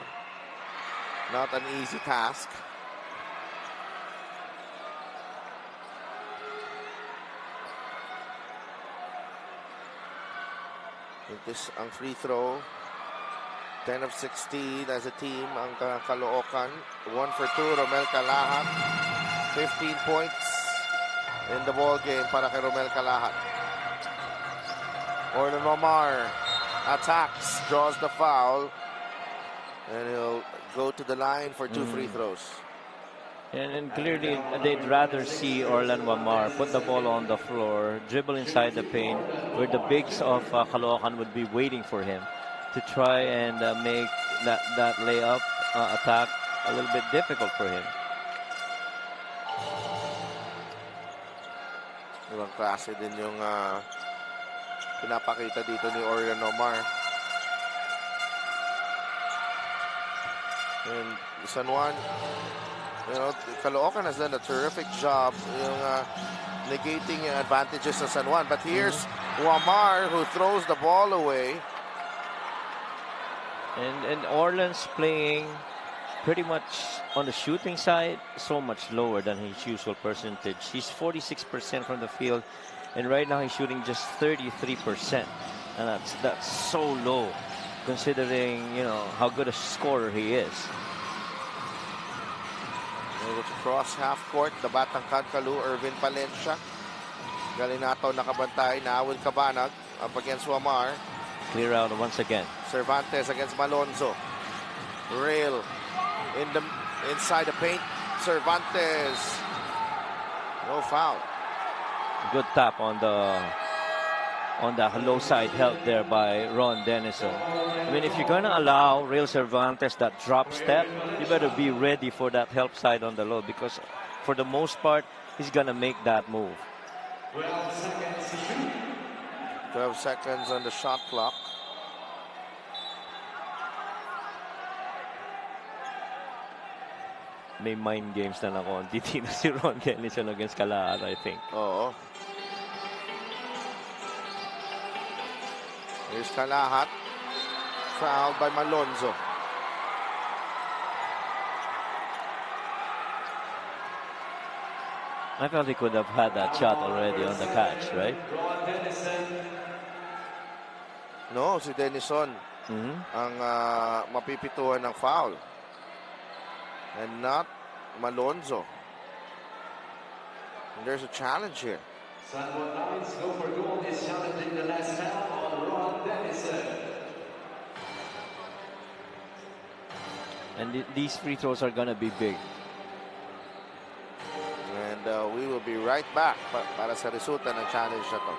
Not an easy task. This ang free throw. 10 of 16 as a team ang Caloocan. 1 for 2, Romel Kalahat. 15 points in the ball game para kay Romel Kalahat. Orlando Omar attacks, draws the foul, and he'll go to the line for 2 free throws. And clearly, they'd rather see Orlan Wamar put the ball on the floor, dribble inside the paint, where the bigs of Caloocan would be waiting for him to try and make that layup attack a little bit difficult for him. Ibang klase din yung pinapakita dito ni Orlan Omar. And San Juan, Caloocan has done a terrific job yung negating yung advantages of San Juan. But here's Wamar who throws the ball away. And Orland's playing pretty much on the shooting side, so much lower than his usual percentage. He's 46% from the field, and right now he's shooting just 33%, and that's so low, considering how good a scorer he is. Able to cross half court, the batang Caloocan, Irvin Palencia. Galinato nakabantay, Nawil Cabanag up against Wamar. Clear out once again. Cervantes against Malonzo. Rail inside the paint. Cervantes. No foul. Good tap on the low side help there by Ron Dennison. I mean, if you're going to allow Real Cervantes that drop step, you better be ready for that help side on the low, because for the most part, he's going to make that move. 12 seconds on the shot clock. May mind games na lang konti na si Ron Dennison against Caloocan, I think. Oo. Here's Kalahat. Fouled by Malonzo. I felt he could have had that shot already on the catch, right? No, si Dennison ang mapipituhan ng foul. And not Malonzo. And there's a challenge here. San Juan Lions go for goal is challenging the last foul on Ron Dennison. And these free throws are going to be big. And we will be right back para sa resulta ng challenge na to.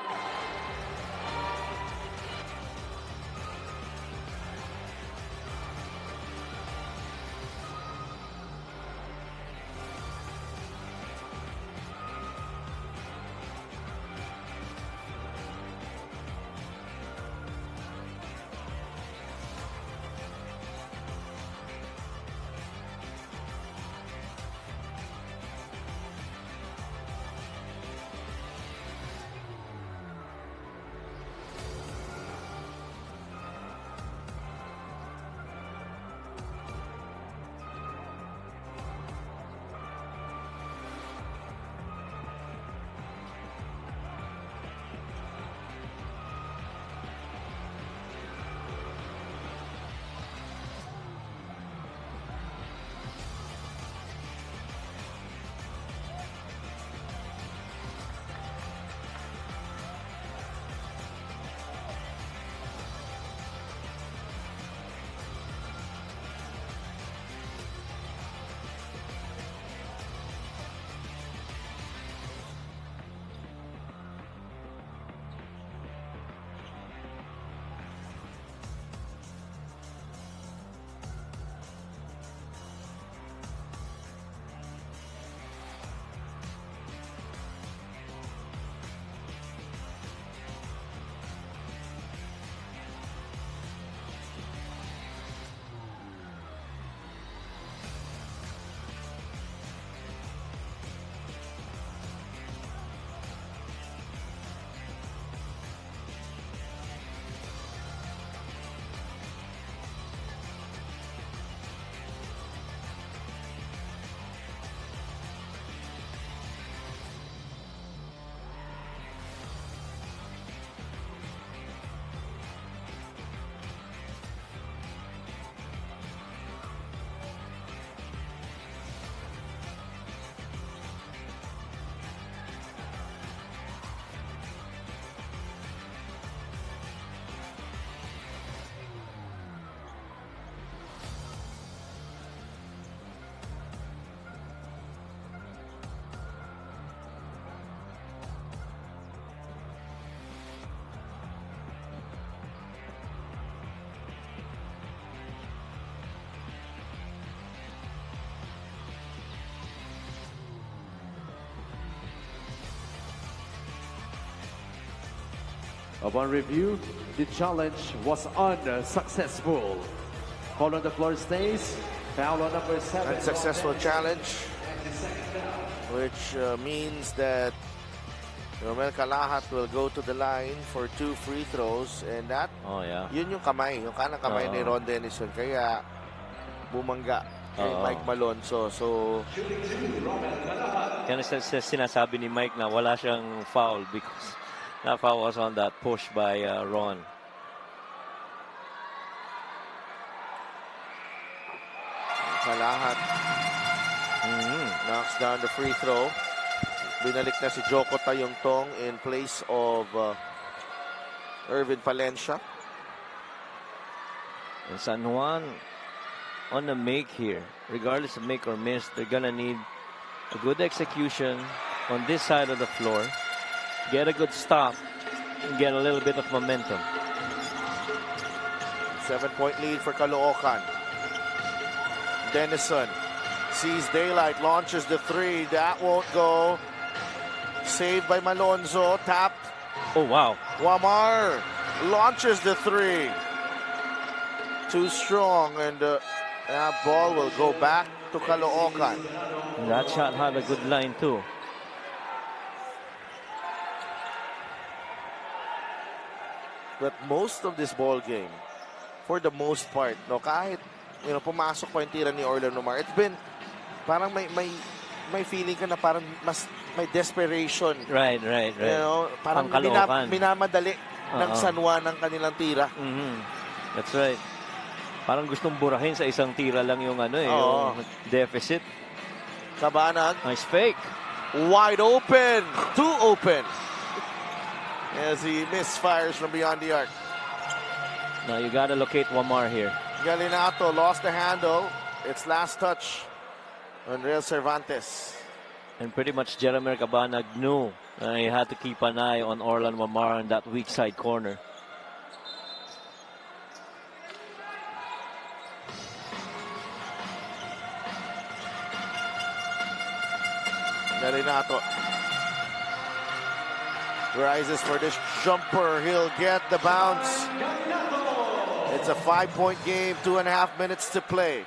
Upon review, the challenge was unsuccessful. Call on the floor stays. Foul on number 7. Unsuccessful challenge, which means that Romel Calahat will go to the line for 2 free throws, and that, Oh, yeah. yun yung kamay, yung kanang kamay ni Ron Denison, kaya bumangga kay Mike Malonzo. So, Yan ang sinasabi ni Mike na wala siyang foul because that foul was on that push by Ron. Calahat knocks down the free throw. Binalik na si Joko Tayongtong in place of Irvin Palencia. And San Juan on the make here. Regardless of make or miss, they're gonna need a good execution on this side of the floor. Get a good stop and get a little bit of momentum. 7-point lead for Caloocan. Denison sees daylight, launches the 3. That won't go. Saved by Malonzo. Tapped. Oh, wow. Wamar launches the 3. Too strong, and that ball will go back to Caloocan. That shot had a good line too. But most of this ball game, for the most part, no, kahit pumasok pa yung tira ni Orlando Mar, it's been parang may feeling ka na parang mas may desperation. Right. Parang minamadali ng San Juan ng kanilang tira. That's right. Parang gustong burahin sa isang tira lang yung yung deficit. Cabanag. Nice fake. Wide open. Too open. As he misfires from beyond the arc. Now you gotta locate Wamar here. Galinato lost the handle. It's last touch on Real Cervantes. And pretty much Jeremy Cabanag knew he had to keep an eye on Orlan Wamar in that weak side corner. Galinato rises for this jumper. He'll get the bounce. It's a 5-point game, 2.5 minutes to play.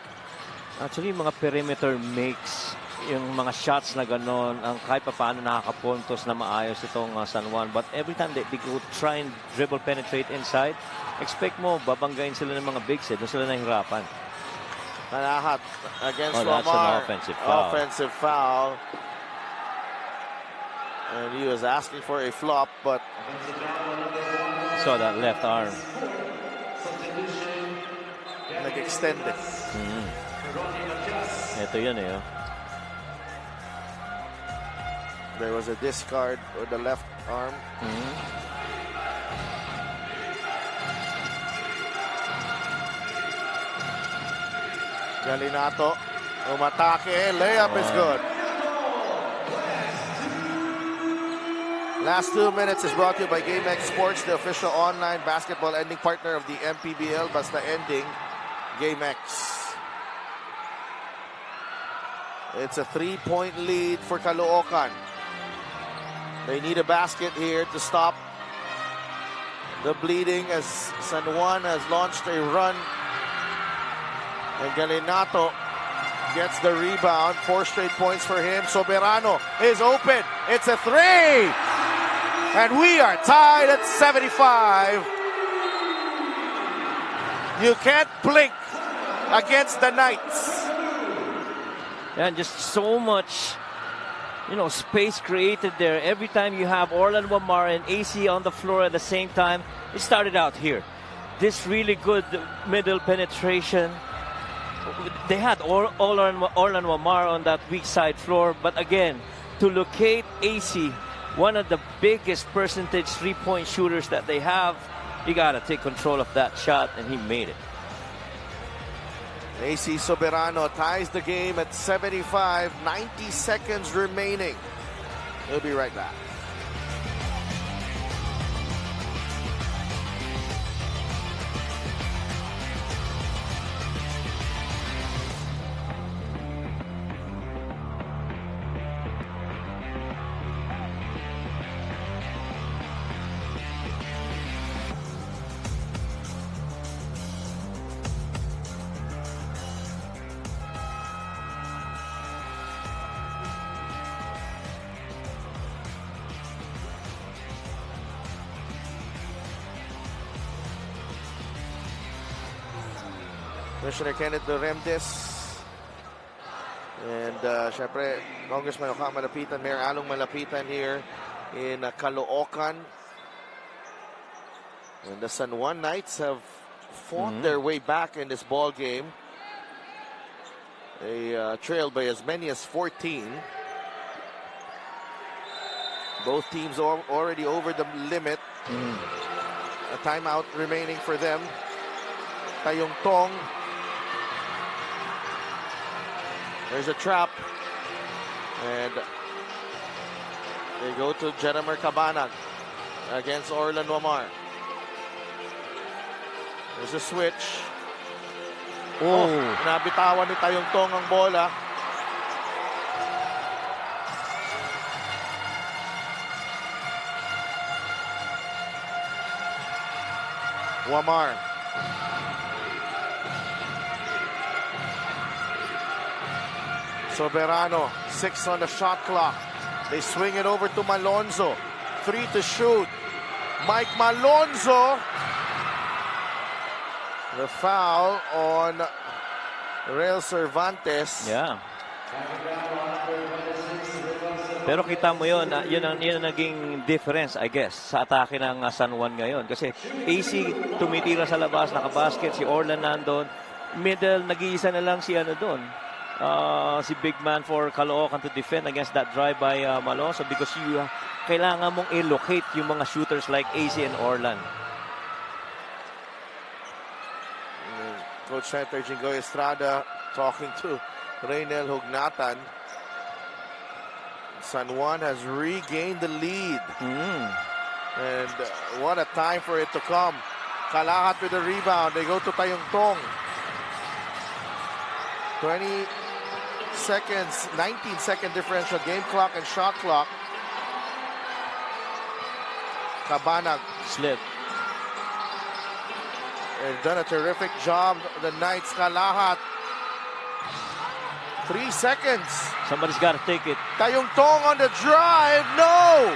Actually, mga perimeter makes, yung mga shots na ganon, ang kahit pa paano nakakapuntos na maayos itong San Juan. But every time they go try and dribble penetrate inside, expect mo, babanggain sila ng mga bigs. Doon sila nahihirapan. Calahat against that's Lamar. an offensive foul. Offensive foul. And he was asking for a flop, but saw that left arm. nag-extend it. Ito yun There was a discard with the left arm. Galinato umatake. Layup is good. Last 2 minutes is brought to you by GameX Sports, the official online basketball ending partner of the MPBL. Basta ending, GameX. It's a 3-point lead for Caloocan. They need a basket here to stop the bleeding as San Juan has launched a run. And Galinato gets the rebound. 4 straight points for him. Soberano is open. It's a 3. And we are tied at 75. You can't blink against the Knights. And just so much, space created there. Every time you have Orlan Wamar and AC on the floor at the same time, it started out here. This really good middle penetration. They had Orlan Wamar on that weak side floor, but again, to locate AC, one of the biggest percentage three-point shooters that they have, you gotta take control of that shot, and he made it. AC Soberano ties the game at 75, 90 seconds remaining. We'll be right back. Commissioner Kenneth Doremdes. And syempre, Congressman Oka malapitan, Mayor Along malapitan here in Caloocan. And the San Juan Knights have fought their way back in this ball game. They trailed by as many as 14. Both teams are already over the limit. A timeout remaining for them. Tayong Tong. There's a trap. And they go to Jeremy Cabanag against Orlan Wamar. There's a switch. Oh, nabitawan ni Tayong Tong ang bola. Wamar. Soberano, 6 on the shot clock. They swing it over to Malonzo. 3 to shoot. Mike Malonzo. The foul on Real Cervantes. Yeah. Pero kita mo yun, yun ang naging difference, I guess, sa atake ng San Juan ngayon. Kasi AC tumitira sa labas, nakabasket, si Orlan nandun. Middle, nag-iisa na lang si doon. Si big man for Caloocan to defend against that drive by Malonzo because kailangan mong i-locate yung mga shooters like AC and Orlan. Coach Center Jingoy Estrada talking to Reynel Hugnatan. San Juan has regained the lead. And what a time for it to come. Kalahat with the rebound. They go to Tayong Tong. 20 seconds, 19-second differential game clock and shot clock. Cabanag. Slip. They've done a terrific job. The Knights, Kalahat. 3 seconds. Somebody's got to take it. Tayong Tong on the drive. No!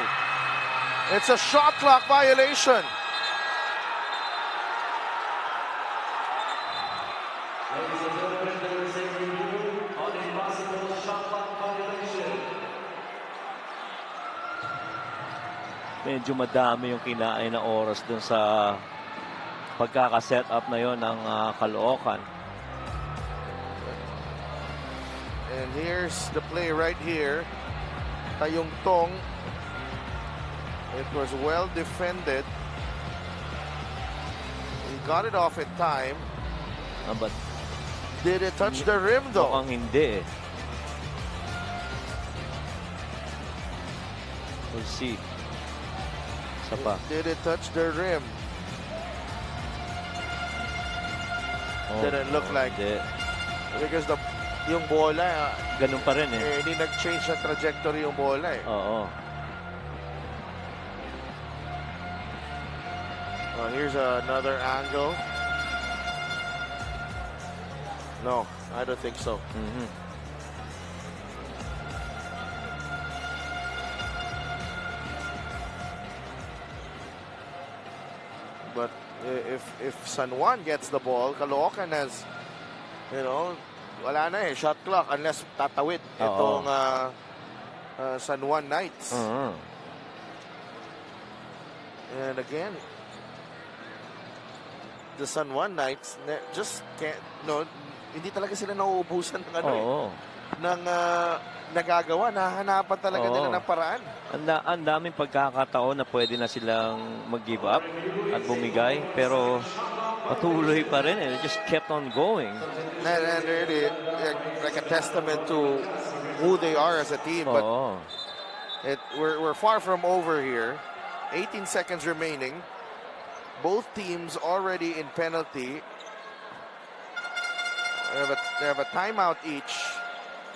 It's a shot clock violation. Medyo madami yung kinain na oras dun sa pagkaka-set up na yon ng Caloocan. And here's the play right here. Tayong Tong. It was well defended. He got it off in time. But did it touch the rim though? Mukhang hindi eh. We'll see. Isa pa. Did it touch the rim? Didn't look like it. Because yung bola, ganun pa rin eh. Hindi nag-change na trajectory yung bola eh. Oo. Oh, here's another angle. No, I don't think so. But if San Juan gets the ball, Caloocan has, wala na eh, shot clock unless tatawid itong San Juan Knights. And again, the San Juan Knights just can't, hindi talaga sila nauubusan ng ng nagagawa. Nahahanapan talaga nila ng paraan. Ang daming pagkakataon na pwede na silang mag-give up at bumigay. Pero patuloy pa rin. They just kept on going. And really, like a testament to who they are as a team. But we're far from over here. 18 seconds remaining. Both teams already in penalty. They have a timeout each.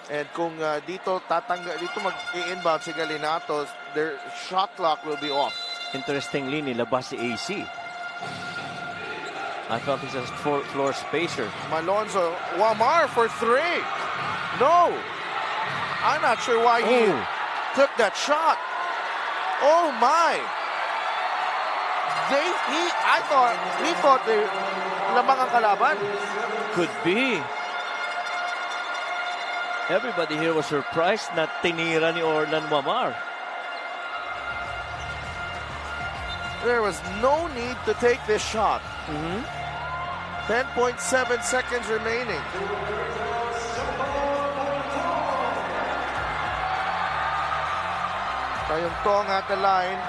And kung dito mag-i-inbound si Galinatos, their shot clock will be off. Interestingly, nilabas si AC. I thought he's a floor spacer. Malonzo, Wamar for 3. No! I'm not sure why he took that shot. Oh my! he thought they lamang ang kalaban. Could be. Everybody here was surprised na tinira ni Orlan Wamar. There was no need to take this shot. 10.7 seconds remaining. Tayong at the line.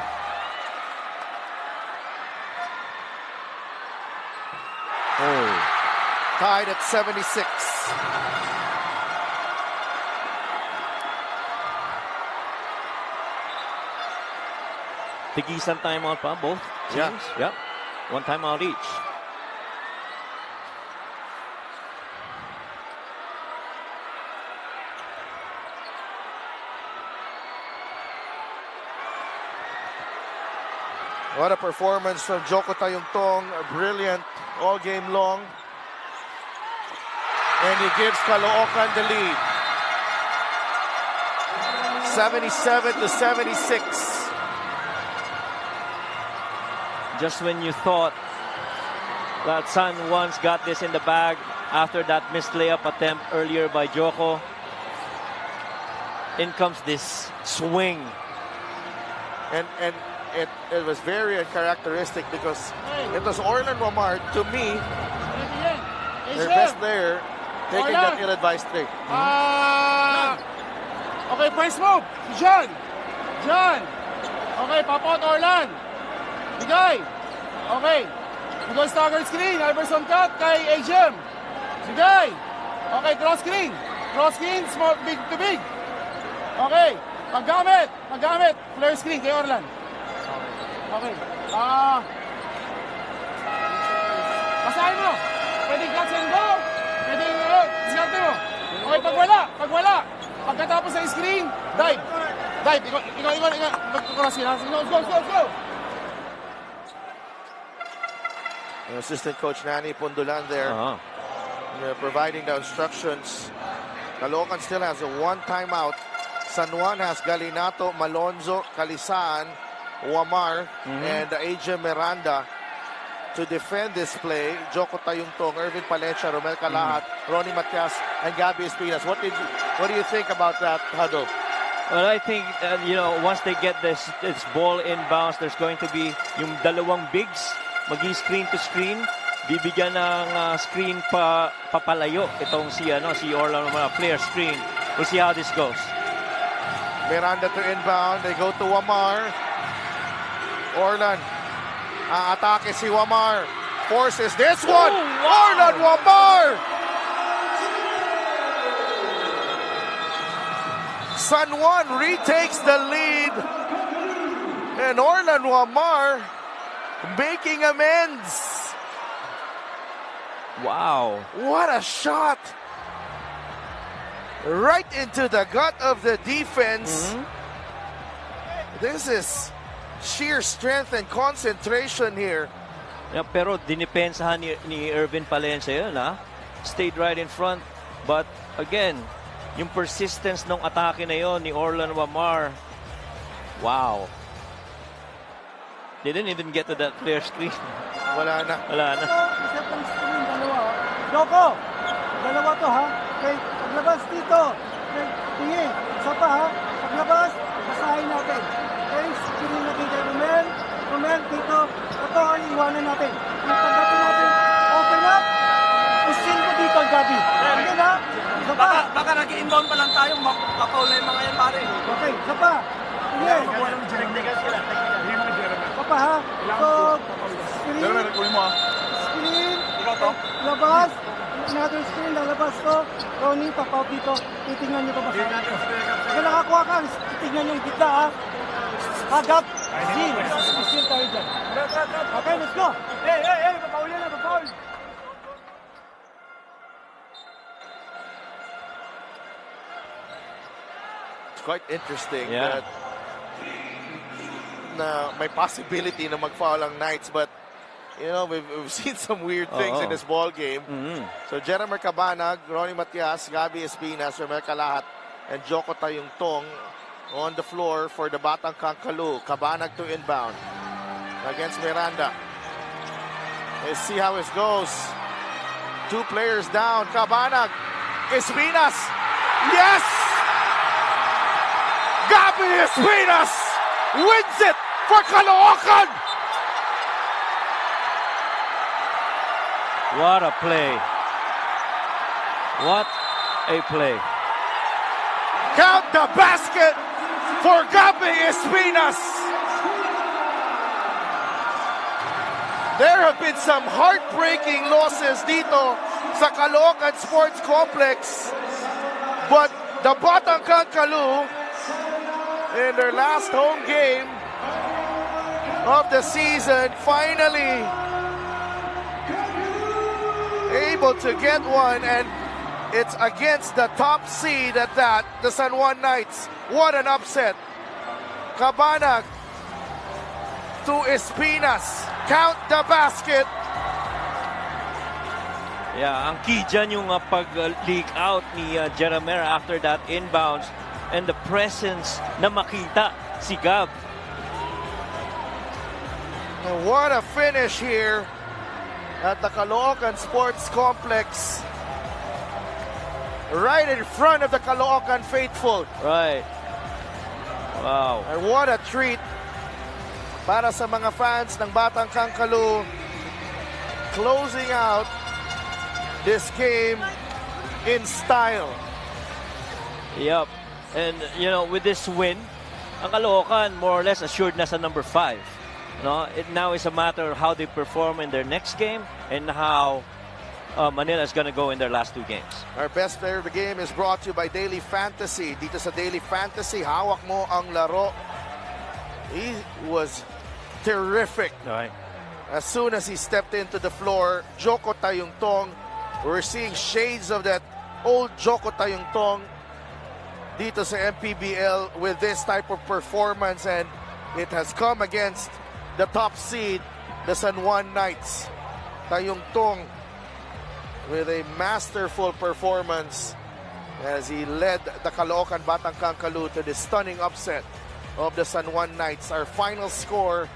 Oh, tied at 76. Tigisan timeout pa, both teams. Yeah. Yep. One timeout each. What a performance from Joko Tayungtong. Brilliant all game long. And he gives Caloocan the lead. 77-76. Just when you thought that San Juan's got this in the bag after that missed layup attempt earlier by Joko, in comes this swing. And it was very uncharacteristic because it was Orlan Wamar, to me, their best player, taking that ill-advised trick. Okay, first move. John. Okay, pop out Orlan. Bigay. Okay. Bigay staggered screen. Iverson cut kay Ajem. Bigay. Okay, cross screen. Small, big to big. Okay. Paggamit. Flare screen kay Orlan. Okay. Basahin mo. Pwedeng catch and go. Pwedeng, diskarte mo. Okay, pagwala. Pagkatapos sa screen, dive. Ikaw. Cross screen. Go. Assistant Coach Nani Pundulan there, providing the instructions. Caloocan still has a one timeout. San Juan has Galinato, Malonzo, Calisaan, Wamar, and AJ Miranda to defend this play. Joko Tayungtong, Irvin Palencia, Romel Calahat, Ronnie Matias, and Gabby Espinas. What do you think about that huddle? Well, I think, once they get this ball inbounds, there's going to be yung dalawang bigs, screen to screen, bibigyan ng screen papalayo itong si Orlan Wamar, flare screen. We'll see how this goes. Miranda to inbound, they go to Wamar. Orlan, atake si Wamar, forces this one. Orlan Wamar! San Juan retakes the lead. And Orlan Wamar making amends. Wow. What a shot. Right into the gut of the defense. This is sheer strength and concentration here. Yeah, pero dinipensahan ni Irvin Palencia yun, Stayed right in front. But again, yung persistence ng atake na yon ni Orlan Wamar. Wow. They didn't even get to that flare screen. Wala na. Set ng screen, dalawa. Joko, dalawa to Okay, paglabas dito. Okay, tingin. Isa pa Paglabas, basahin natin. Okay, screen natin kay Romel, dito. Ito ang iwanan natin. Yung pagdating natin, open up. Pusin mo dito, Gabi. Ayan Isa pa. Baka nag-inbound pa lang tayo, mapapaw na yung mga yan, pare. Okay, isa pa. Tingin. Isa pa So, screen. Labas. Another screen, lalabas to. Ronnie, papaw dito. Titingnan nyo ito ba? Kaya nakakuha ka, titingnan yung gitna Agap. Seal tayo dyan. Okay, let's go. Hey, papaul yan papaul. It's quite interesting that na may possibility na mag-foul ang Knights, but we've seen some weird things in this ball game. So Jeremy Cabanag, Ronnie Matias, Gabby Espinas, Romel Calahat, and Joko Tayungtong on the floor for the Batang Caloocan. Cabanag to inbound. against Miranda. Let's see how it goes. 2 players down. Cabanag. Espinas. Yes! Gabby Espinas wins it for Caloocan. What a play. What a play. Count the basket for Gabby Espinas. There have been some heartbreaking losses dito sa Caloocan Sports Complex. But the Batang Caloo, in their last home game of the season, finally able to get one, and it's against the top seed at that, the San Juan Knights. What an upset. Cabanag to Espinas. Count the basket. Yeah, ang key dyan yung pag-leak out ni Jeremera after that inbounds and the presence na makita si Gab. And what a finish here at the Caloocan Sports Complex. Right in front of the Caloocan faithful. Right. Wow. And what a treat para sa mga fans ng Batang Caloo, closing out this game in style. Yep. And, you know, with this win, ang Caloocan more or less assured na sa number 5. No? It now is a matter of how they perform in their next game and how Manila is going to go in their last 2 games. Our best player of the game is brought to you by Daily Fantasy. Dito sa Daily Fantasy, hawak mo ang laro. He was terrific. Right. As soon as he stepped into the floor, Joko Tayungtong, we're seeing shades of that old Joko Tayungtong dito sa MPBL with this type of performance, and it has come against the top seed, the San Juan Knights. Tayungtong with a masterful performance as he led the Caloocan Batang Caloo to the stunning upset of the San Juan Knights. Our final score,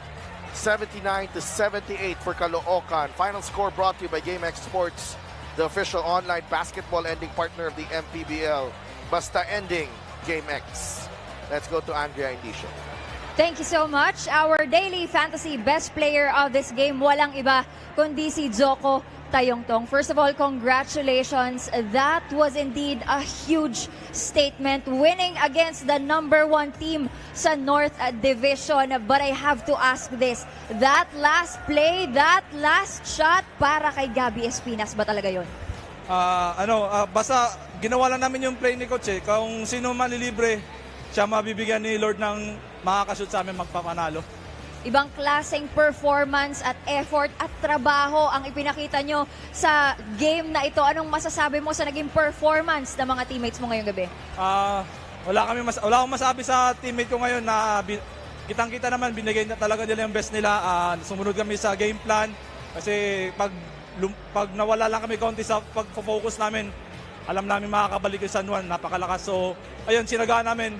79-78 for Caloocan. Final score brought to you by GameX Sports, the official online basketball ending partner of the MPBL. Basta ending, GameX. Let's go to Andrea Indicio. Thank you so much. Our daily fantasy best player of this game, walang iba kundi si Joko Tayungtong. First of all, congratulations. That was indeed a huge statement, winning against the number 1 team sa North Division. But I have to ask this, that last play, that last shot, para kay Gabby Espinas ba talaga yun? Basta ginawa lang namin yung play ni Coach. Kung sino malilibre, siya mabibigyan ni Lord ng makakashoot sa amin magpapanalo. Ibang klaseng performance at effort at trabaho ang ipinakita nyo sa game na ito. Anong masasabi mo sa naging performance ng mga teammates mo ngayong gabi? Wala akong masabi sa teammate ko ngayon na kitang-kita naman, binigay na talaga nila yung best nila. Sumunod kami sa game plan kasi pag nawala lang kami konti sa pag-focus namin, alam namin makakabalik yung San Juan, napakalakas. So, ayun, sinagaan namin.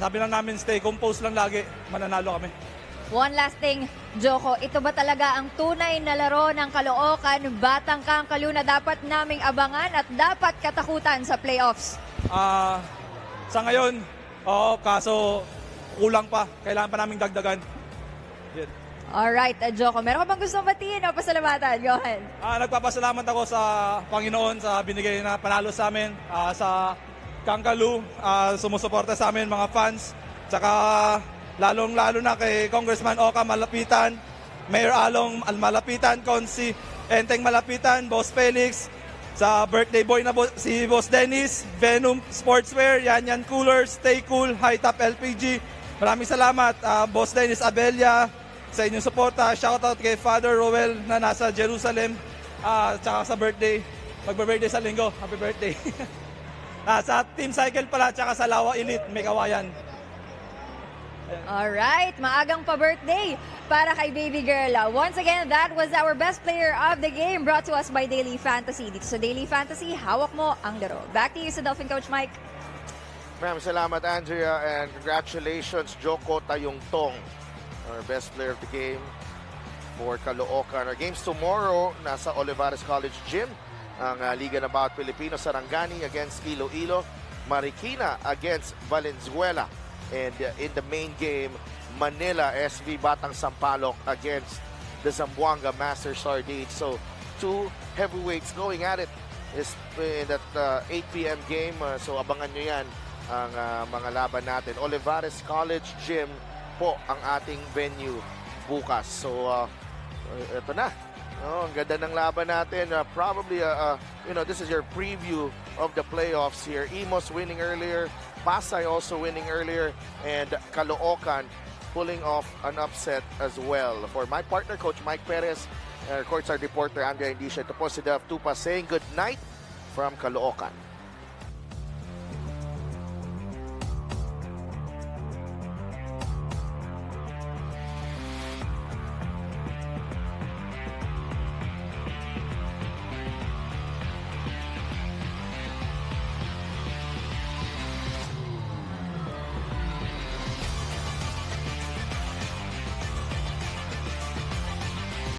Sabi lang namin, stay composed lang lagi, mananalo kami. One last thing, Joko, ito ba talaga ang tunay na laro ng Caloocan Batang Caloo na dapat naming abangan at dapat katakutan sa playoffs? Sa ngayon, oo, kaso kulang pa. Kailangan pa naming dagdagan. Yan. Alright, Joko, meron ka bang gustong batiin o pasalamatan? Go ahead. Nagpapasalamat ako sa Panginoon sa binigay na panalo sa amin, sa Caloo, sumusuporta sa amin mga fans, tsaka lalong-lalo na kay Congressman Oka Malapitan, Mayor Along Malapitan, Consi Enteng Malapitan, Boss Felix, sa birthday boy na si Boss Dennis, Venom Sportswear, Yan Coolers, Stay Cool, High Top LPG. Maraming salamat, Boss Dennis Abella, sa inyong suporta. Shoutout kay Father Roel na nasa Jerusalem, tsaka sa birthday. Magbe-birthday sa linggo. Happy birthday. Sa Team Cycle pala, tsaka sa Lawa Elite, may kawayan. Alright, maagang pa-birthday para kay baby girl. Once again, that was our best player of the game brought to us by Daily Fantasy. Dito sa Daily Fantasy, hawak mo ang laro. Back to you sa Dolphin Coach Mike. Maraming salamat, Andrea, and congratulations, Joko Tayungtong, our best player of the game. for Caloocan. Our games tomorrow, nasa Olivares College Gym. Ang Liga ng Bawat Pilipino, Sarangani against Iloilo, Marikina against Valenzuela. And in the main game, Manila SV Batang Sampaloc against the Zamboanga Master Sardines. So, two heavyweights going at it is in that 8 p.m. game. So, abangan nyo yan ang mga laban natin. Olivares College Gym po ang ating venue bukas. So, ito na. Oh, ang ganda ng laban natin. Probably, this is your preview of the playoffs here. Imos winning earlier, Pasay also winning earlier, and Caloocan pulling off an upset as well. For my partner, Coach Mike Perez, courtside reporter Andrea Indicia, ito po si Dev Tupa saying good night from Caloocan.